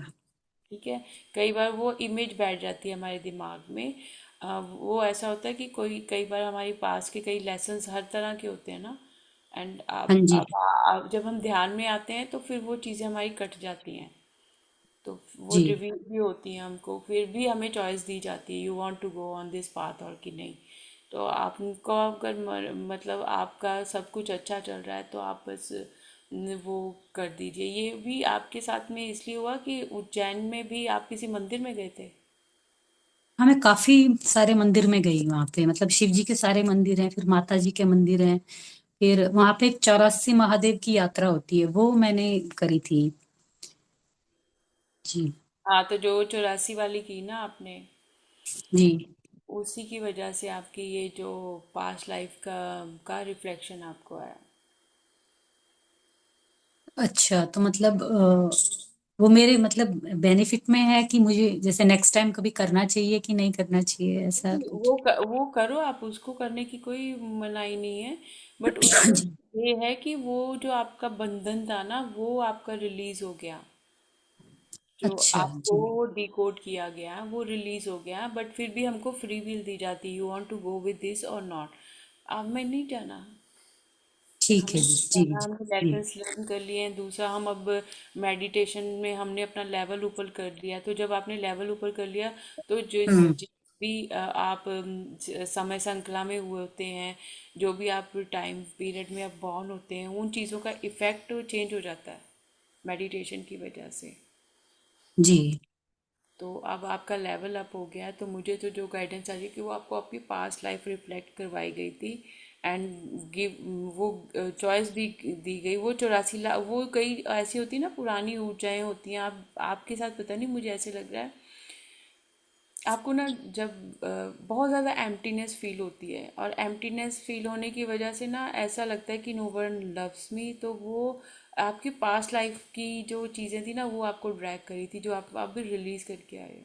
A: ठीक है। कई बार वो इमेज बैठ जाती है हमारे दिमाग में। वो ऐसा होता है कि कोई कई बार हमारे पास के कई लेसन्स हर तरह के होते हैं ना। एंड
B: हाँ जी।
A: अब जब हम ध्यान में आते हैं तो फिर वो चीज़ें हमारी कट जाती हैं। तो वो
B: जी।
A: रिवील भी होती हैं हमको, फिर भी हमें चॉइस दी जाती है, you want to go on this path और कि नहीं। तो आपको अगर मतलब आपका सब कुछ अच्छा चल रहा है तो आप बस वो कर दीजिए। ये भी आपके साथ में इसलिए हुआ कि उज्जैन में भी आप किसी मंदिर में गए थे।
B: हाँ, मैं काफी सारे मंदिर में गई वहां पे, मतलब शिव जी के सारे मंदिर हैं, फिर माता जी के मंदिर हैं। फिर वहां पे एक 84 महादेव की यात्रा होती है, वो मैंने करी थी। जी।
A: हाँ, तो जो 84 वाली की ना आपने,
B: जी।
A: उसी की वजह से आपकी ये जो पास्ट लाइफ का रिफ्लेक्शन आपको आया।
B: अच्छा, तो मतलब वो मेरे मतलब बेनिफिट में है कि मुझे जैसे नेक्स्ट टाइम कभी करना चाहिए कि नहीं करना चाहिए, ऐसा कुछ।
A: वो करो, आप उसको करने की कोई मनाही नहीं है। बट उससे
B: जी।
A: ये है कि वो जो आपका बंधन था ना, वो आपका रिलीज हो गया। जो
B: अच्छा
A: आपको
B: जी।
A: डिकोड किया गया वो रिलीज हो गया, बट फिर भी हमको फ्री विल दी जाती, you want to go with this और नॉट। अब मैं नहीं जाना,
B: ठीक है
A: हमें
B: जी जी
A: जाना, हमने
B: जी।
A: लेसन्स लर्न कर लिए हैं। दूसरा, हम अब मेडिटेशन में हमने अपना लेवल ऊपर कर लिया। तो जब आपने लेवल ऊपर कर लिया तो
B: हम्म।
A: जिस भी आप समय श्रृंखला में हुए होते हैं, जो भी आप टाइम पीरियड में आप बॉर्न होते हैं, उन चीज़ों का इफेक्ट चेंज हो जाता है मेडिटेशन की वजह से।
B: जी।
A: तो अब आपका लेवल अप हो गया है, तो मुझे तो जो गाइडेंस आ रही है कि वो आपको आपकी पास्ट लाइफ रिफ्लेक्ट करवाई गई थी। एंड गिव वो चॉइस भी दी गई। वो 84 लाख, वो कई ऐसी होती है ना, पुरानी ऊर्जाएं होती हैं। आप आपके साथ पता नहीं, मुझे ऐसे लग रहा है आपको ना जब बहुत ज़्यादा एम्प्टीनेस फील होती है, और एम्प्टीनेस फील होने की वजह से ना ऐसा लगता है कि नो वन लव्स मी, तो वो आपकी पास्ट लाइफ की जो चीज़ें थी ना वो आपको ड्रैग करी थी, जो आप भी रिलीज करके आए हो।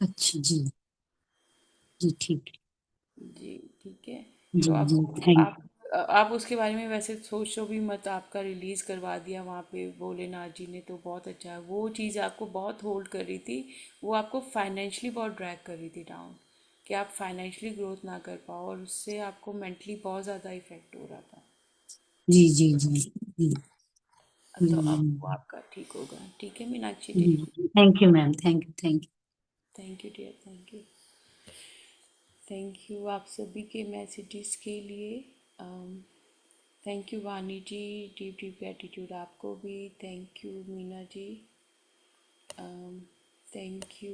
B: अच्छा जी। जी ठीक है।
A: जी ठीक है।
B: जी
A: तो
B: जी
A: आपको
B: थैंक
A: आप आप उसके बारे में वैसे सोचो भी मत, आपका रिलीज करवा दिया वहाँ पे भोलेनाथ जी ने, तो बहुत अच्छा है। वो चीज़ आपको बहुत होल्ड कर रही थी, वो आपको फाइनेंशियली बहुत ड्रैग कर रही थी डाउन, कि आप फाइनेंशियली ग्रोथ ना कर पाओ, और उससे आपको मेंटली बहुत ज़्यादा इफेक्ट हो रहा था।
B: जी जी जी जी
A: तो अब
B: जी
A: वो आपका ठीक होगा। ठीक है मीनाक्षी
B: जी।
A: दीदी।
B: Thank you ma'am, thank you thank you.
A: Thank you dear, thank you. Thank you आप सभी के मैसेजेस के लिए। थैंक यू वानी जी, डीप डीप ग्रेटिट्यूड आपको भी। Thank you Meena ji. Thank you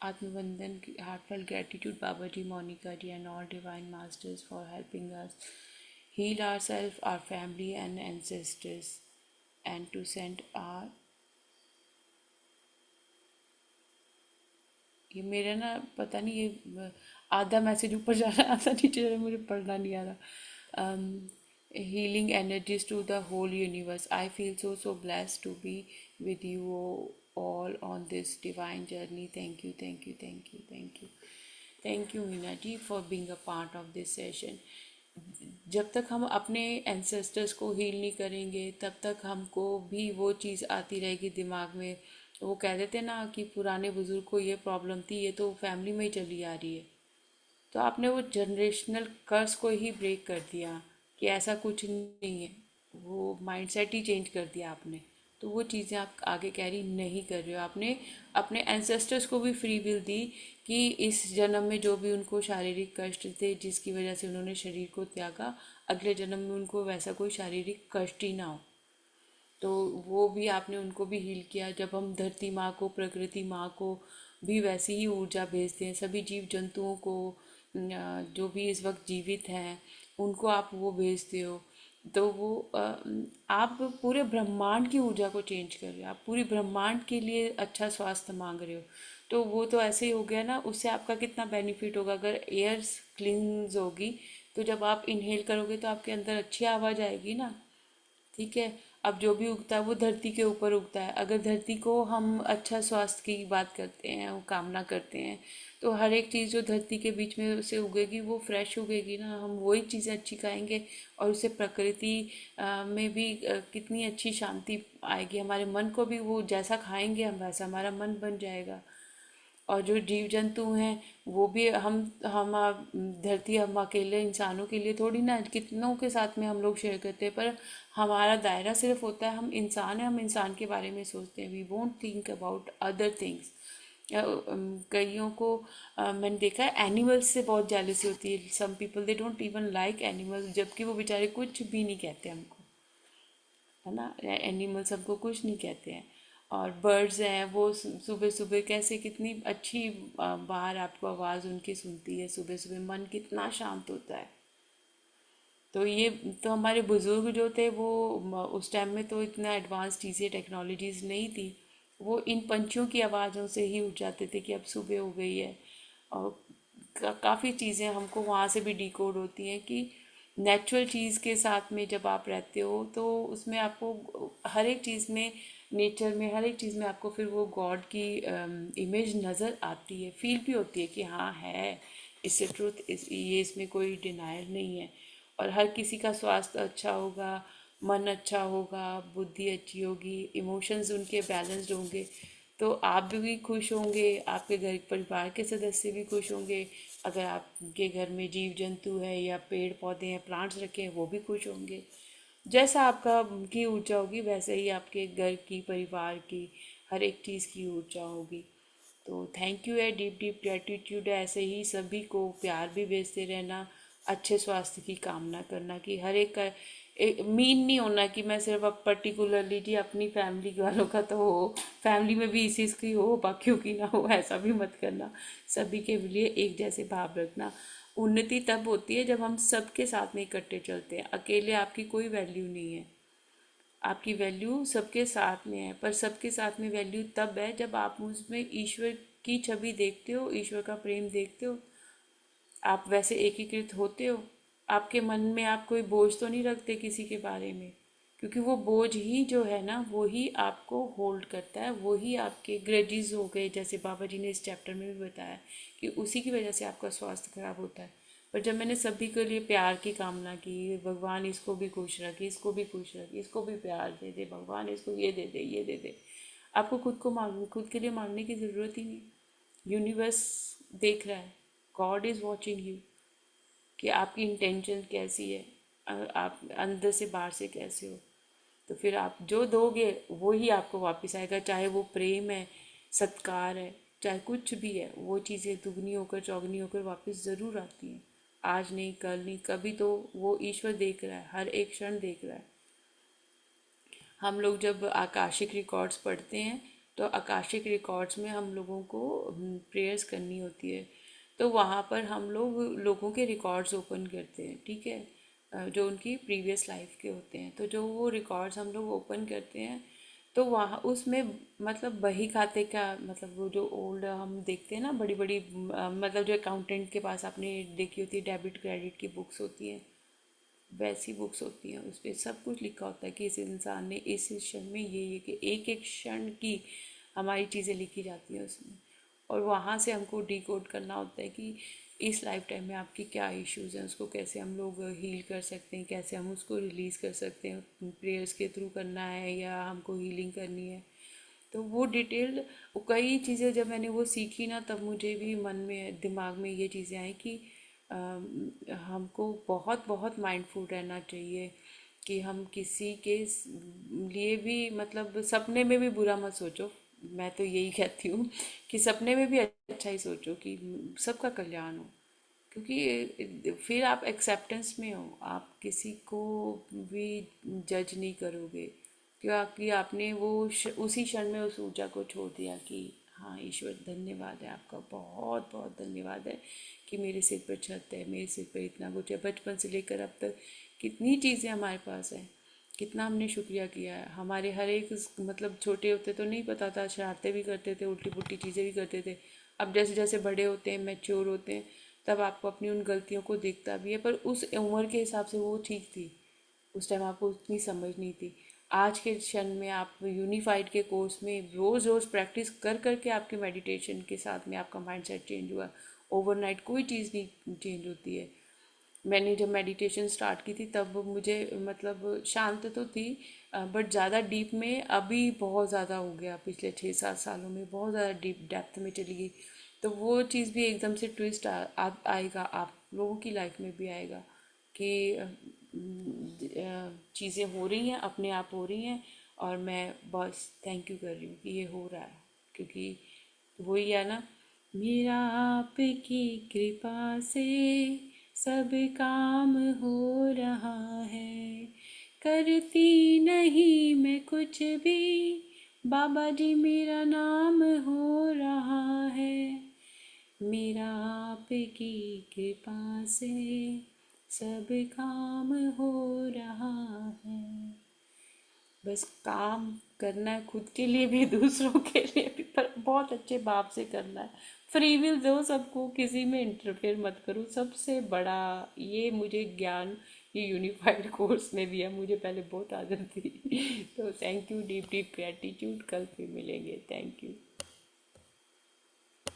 A: आत्मवंदन, heartfelt gratitude Baba ji, Monika ji and all divine masters for helping us heal ourselves, our family and ancestors, and to send our, ये मेरा ना पता नहीं, ये आधा मैसेज ऊपर जा रहा है आधा नीचे जा रहा है, मुझे पढ़ना नहीं आ रहा। Healing energies to the whole universe, I feel so blessed to be with you all on this divine journey. Thank you thank you thank you thank you. Thank you Meena ji for being a part of this session. जब तक हम अपने ancestors को heal नहीं करेंगे तब तक हमको भी वो चीज़ आती रहेगी दिमाग में। वो कह देते ना कि पुराने बुजुर्ग को ये प्रॉब्लम थी, ये तो फैमिली में ही चली आ रही है। तो आपने वो जनरेशनल कर्स को ही ब्रेक कर दिया कि ऐसा कुछ नहीं है, वो माइंडसेट ही चेंज कर दिया आपने। तो वो चीज़ें आप आगे कैरी नहीं कर रहे हो। आपने अपने एंसेस्टर्स को भी फ्री विल दी कि इस जन्म में जो भी उनको शारीरिक कष्ट थे जिसकी वजह से उन्होंने शरीर को त्यागा, अगले जन्म में उनको वैसा कोई शारीरिक कष्ट ही ना हो। तो वो भी आपने उनको भी हील किया। जब हम धरती माँ को, प्रकृति माँ को भी वैसी ही ऊर्जा भेजते हैं, सभी जीव जंतुओं को, जो भी इस वक्त जीवित हैं उनको आप वो भेजते हो। तो वो आप पूरे ब्रह्मांड की ऊर्जा को चेंज कर रहे हो, आप पूरी ब्रह्मांड के लिए अच्छा स्वास्थ्य मांग रहे हो। तो वो तो ऐसे ही हो गया ना, उससे आपका कितना बेनिफिट होगा। अगर एयर क्लींस होगी तो जब आप इनहेल करोगे तो आपके अंदर अच्छी आवाज़ आएगी ना। ठीक है। अब जो भी उगता है वो धरती के ऊपर उगता है। अगर धरती को हम अच्छा स्वास्थ्य की बात करते हैं, वो कामना करते हैं, तो हर एक चीज़ जो धरती के बीच में से उगेगी वो फ्रेश उगेगी ना, हम वही चीज़ें अच्छी खाएंगे। और उससे प्रकृति में भी कितनी अच्छी शांति आएगी। हमारे मन को भी वो जैसा खाएंगे हम वैसा हमारा मन बन जाएगा। और जो जीव जंतु हैं वो भी धरती हम अकेले इंसानों के लिए थोड़ी ना, कितनों के साथ में हम लोग शेयर करते हैं, पर हमारा दायरा सिर्फ होता है, हम इंसान हैं, हम इंसान के बारे में सोचते हैं, we won't think about other things. कईयों को मैंने देखा है एनिमल्स से बहुत जेलसी होती है। Some people they don't even like animals, जबकि वो बेचारे कुछ भी नहीं कहते हमको, है ना। एनिमल्स हमको कुछ नहीं कहते हैं। और बर्ड्स हैं वो सुबह सुबह कैसे कितनी अच्छी बाहर आपको आवाज़ उनकी सुनती है, सुबह सुबह मन कितना शांत होता है। तो ये तो हमारे बुजुर्ग जो थे वो उस टाइम में तो इतना एडवांस चीज़ें टेक्नोलॉजीज नहीं थी। वो इन पंछियों की आवाज़ों से ही उठ जाते थे कि अब सुबह हो गई है। और काफ़ी चीज़ें हमको वहाँ से भी डिकोड होती हैं कि नेचुरल चीज़ के साथ में जब आप रहते हो तो उसमें आपको हर एक चीज़ में, नेचर में हर एक चीज़ में आपको फिर वो गॉड की इमेज नज़र आती है, फील भी होती है कि हाँ है, इससे ट्रुथ ये इसमें कोई डिनायल नहीं है। और हर किसी का स्वास्थ्य अच्छा होगा, मन अच्छा होगा, बुद्धि अच्छी होगी, इमोशंस उनके बैलेंस्ड होंगे, तो आप भी खुश होंगे, आपके घर परिवार के सदस्य भी खुश होंगे। अगर आपके घर में जीव जंतु है या पेड़ पौधे हैं, प्लांट्स रखे हैं, वो भी खुश होंगे। जैसा आपका की ऊर्जा होगी वैसे ही आपके घर की, परिवार की, हर एक चीज़ की ऊर्जा होगी। तो थैंक यू है, डीप डीप ग्रेटिट्यूड है। ऐसे ही सभी को प्यार भी भेजते रहना, अच्छे स्वास्थ्य की कामना करना, कि हर एक का मीन नहीं होना कि मैं सिर्फ अब पर्टिकुलरली जी अपनी फैमिली वालों का तो हो, फैमिली में भी इसी की हो बाकियों की ना हो, ऐसा भी मत करना। सभी के लिए एक जैसे भाव रखना। उन्नति तब होती है जब हम सबके साथ में इकट्ठे चलते हैं, अकेले आपकी कोई वैल्यू नहीं है। आपकी वैल्यू सबके साथ में है, पर सबके साथ में वैल्यू तब है जब आप उसमें ईश्वर की छवि देखते हो, ईश्वर का प्रेम देखते हो, आप वैसे एकीकृत होते हो। आपके मन में आप कोई बोझ तो नहीं रखते किसी के बारे में, क्योंकि वो बोझ ही जो है ना, वो ही आपको होल्ड करता है, वो ही आपके ग्रजेस हो गए, जैसे बाबा जी ने इस चैप्टर में भी बताया कि उसी की वजह से आपका स्वास्थ्य खराब होता है। पर जब मैंने सभी के लिए प्यार की कामना की, भगवान इसको भी खुश रखे, इसको भी खुश रखे, इसको भी प्यार दे दे भगवान, इसको ये दे दे, ये दे दे, आपको खुद के लिए मांगने की ज़रूरत ही नहीं। यूनिवर्स देख रहा है, गॉड इज़ वॉचिंग यू, कि आपकी इंटेंशन कैसी है, आप अंदर से बाहर से कैसे हो। तो फिर आप जो दोगे वो ही आपको वापस आएगा, चाहे वो प्रेम है, सत्कार है, चाहे कुछ भी है, वो चीज़ें दुगनी होकर चौगनी होकर वापस ज़रूर आती हैं। आज नहीं, कल नहीं, कभी तो वो ईश्वर देख रहा है, हर एक क्षण देख रहा है। हम लोग जब आकाशिक रिकॉर्ड्स पढ़ते हैं, तो आकाशिक रिकॉर्ड्स में हम लोगों को प्रेयर्स करनी होती है, तो वहाँ पर हम लोग लोगों के रिकॉर्ड्स ओपन करते हैं, ठीक है, जो उनकी प्रीवियस लाइफ के होते हैं, तो जो वो रिकॉर्ड्स हम लोग ओपन करते हैं, तो वहाँ उसमें मतलब बही खाते का मतलब वो जो ओल्ड हम देखते हैं ना, बड़ी बड़ी मतलब जो अकाउंटेंट के पास आपने देखी होती है, डेबिट क्रेडिट की बुक्स होती हैं, वैसी बुक्स होती हैं, उस पर सब कुछ लिखा होता है कि इस इंसान ने इस क्षण में ये कि एक एक क्षण की हमारी चीज़ें लिखी जाती हैं उसमें। और वहाँ से हमको डिकोड करना होता है कि इस लाइफ टाइम में आपकी क्या इश्यूज़ हैं, उसको कैसे हम लोग हील कर सकते हैं, कैसे हम उसको रिलीज़ कर सकते हैं, प्रेयर्स के थ्रू करना है या हमको हीलिंग करनी है। तो वो डिटेल्ड कई चीज़ें जब मैंने वो सीखी ना, तब मुझे भी मन में दिमाग में ये चीज़ें आई कि हमको बहुत बहुत माइंडफुल रहना चाहिए कि हम किसी के लिए भी मतलब सपने में भी बुरा मत सोचो। मैं तो यही कहती हूँ कि सपने में भी अच्छा ही सोचो कि सबका कल्याण हो, क्योंकि फिर आप एक्सेप्टेंस में हो, आप किसी को भी जज नहीं करोगे, क्योंकि आपने उसी क्षण में उस ऊर्जा को छोड़ दिया कि हाँ ईश्वर धन्यवाद है, आपका बहुत बहुत धन्यवाद है कि मेरे सिर पर छत है, मेरे सिर पर इतना कुछ है, बचपन से लेकर अब तक कितनी चीज़ें हमारे पास हैं, कितना हमने शुक्रिया किया है। हमारे हर एक मतलब छोटे होते तो नहीं पता था, शरारतें भी करते थे, उल्टी पुल्टी चीज़ें भी करते थे। अब जैसे जैसे बड़े होते हैं, मैच्योर होते हैं, तब आपको अपनी उन गलतियों को दिखता भी है, पर उस उम्र के हिसाब से वो ठीक थी, उस टाइम आपको उतनी समझ नहीं थी। आज के क्षण में आप यूनिफाइड के कोर्स में रोज़ रोज़ प्रैक्टिस कर करके आपके मेडिटेशन के साथ में आपका माइंडसेट चेंज हुआ। ओवरनाइट कोई चीज़ नहीं चेंज होती है। मैंने जब मेडिटेशन स्टार्ट की थी तब मुझे मतलब शांत तो थी, बट ज़्यादा डीप में अभी बहुत ज़्यादा हो गया, पिछले 6-7 सालों में बहुत ज़्यादा डीप डेप्थ में चली गई। तो वो चीज़ भी एकदम से ट्विस्ट आएगा, आप लोगों की लाइफ में भी आएगा कि चीज़ें हो रही हैं, अपने आप हो रही हैं, और मैं बस थैंक यू कर रही हूँ कि ये हो रहा है, क्योंकि वही है ना, मेरा आपकी कृपा से सब काम हो रहा है, करती नहीं मैं कुछ भी, बाबा जी मेरा नाम हो रहा है, मेरा आपकी कृपा से सब काम हो रहा है। बस काम करना है, खुद के लिए भी दूसरों के लिए भी, पर बहुत अच्छे भाव से करना है। फ्री विल दो सबको, किसी में इंटरफेयर मत करो। सबसे बड़ा ये मुझे ज्ञान ये यूनिफाइड कोर्स में दिया, मुझे पहले बहुत आदत थी। तो thank you, deep deep gratitude, कल फिर मिलेंगे, थैंक यू।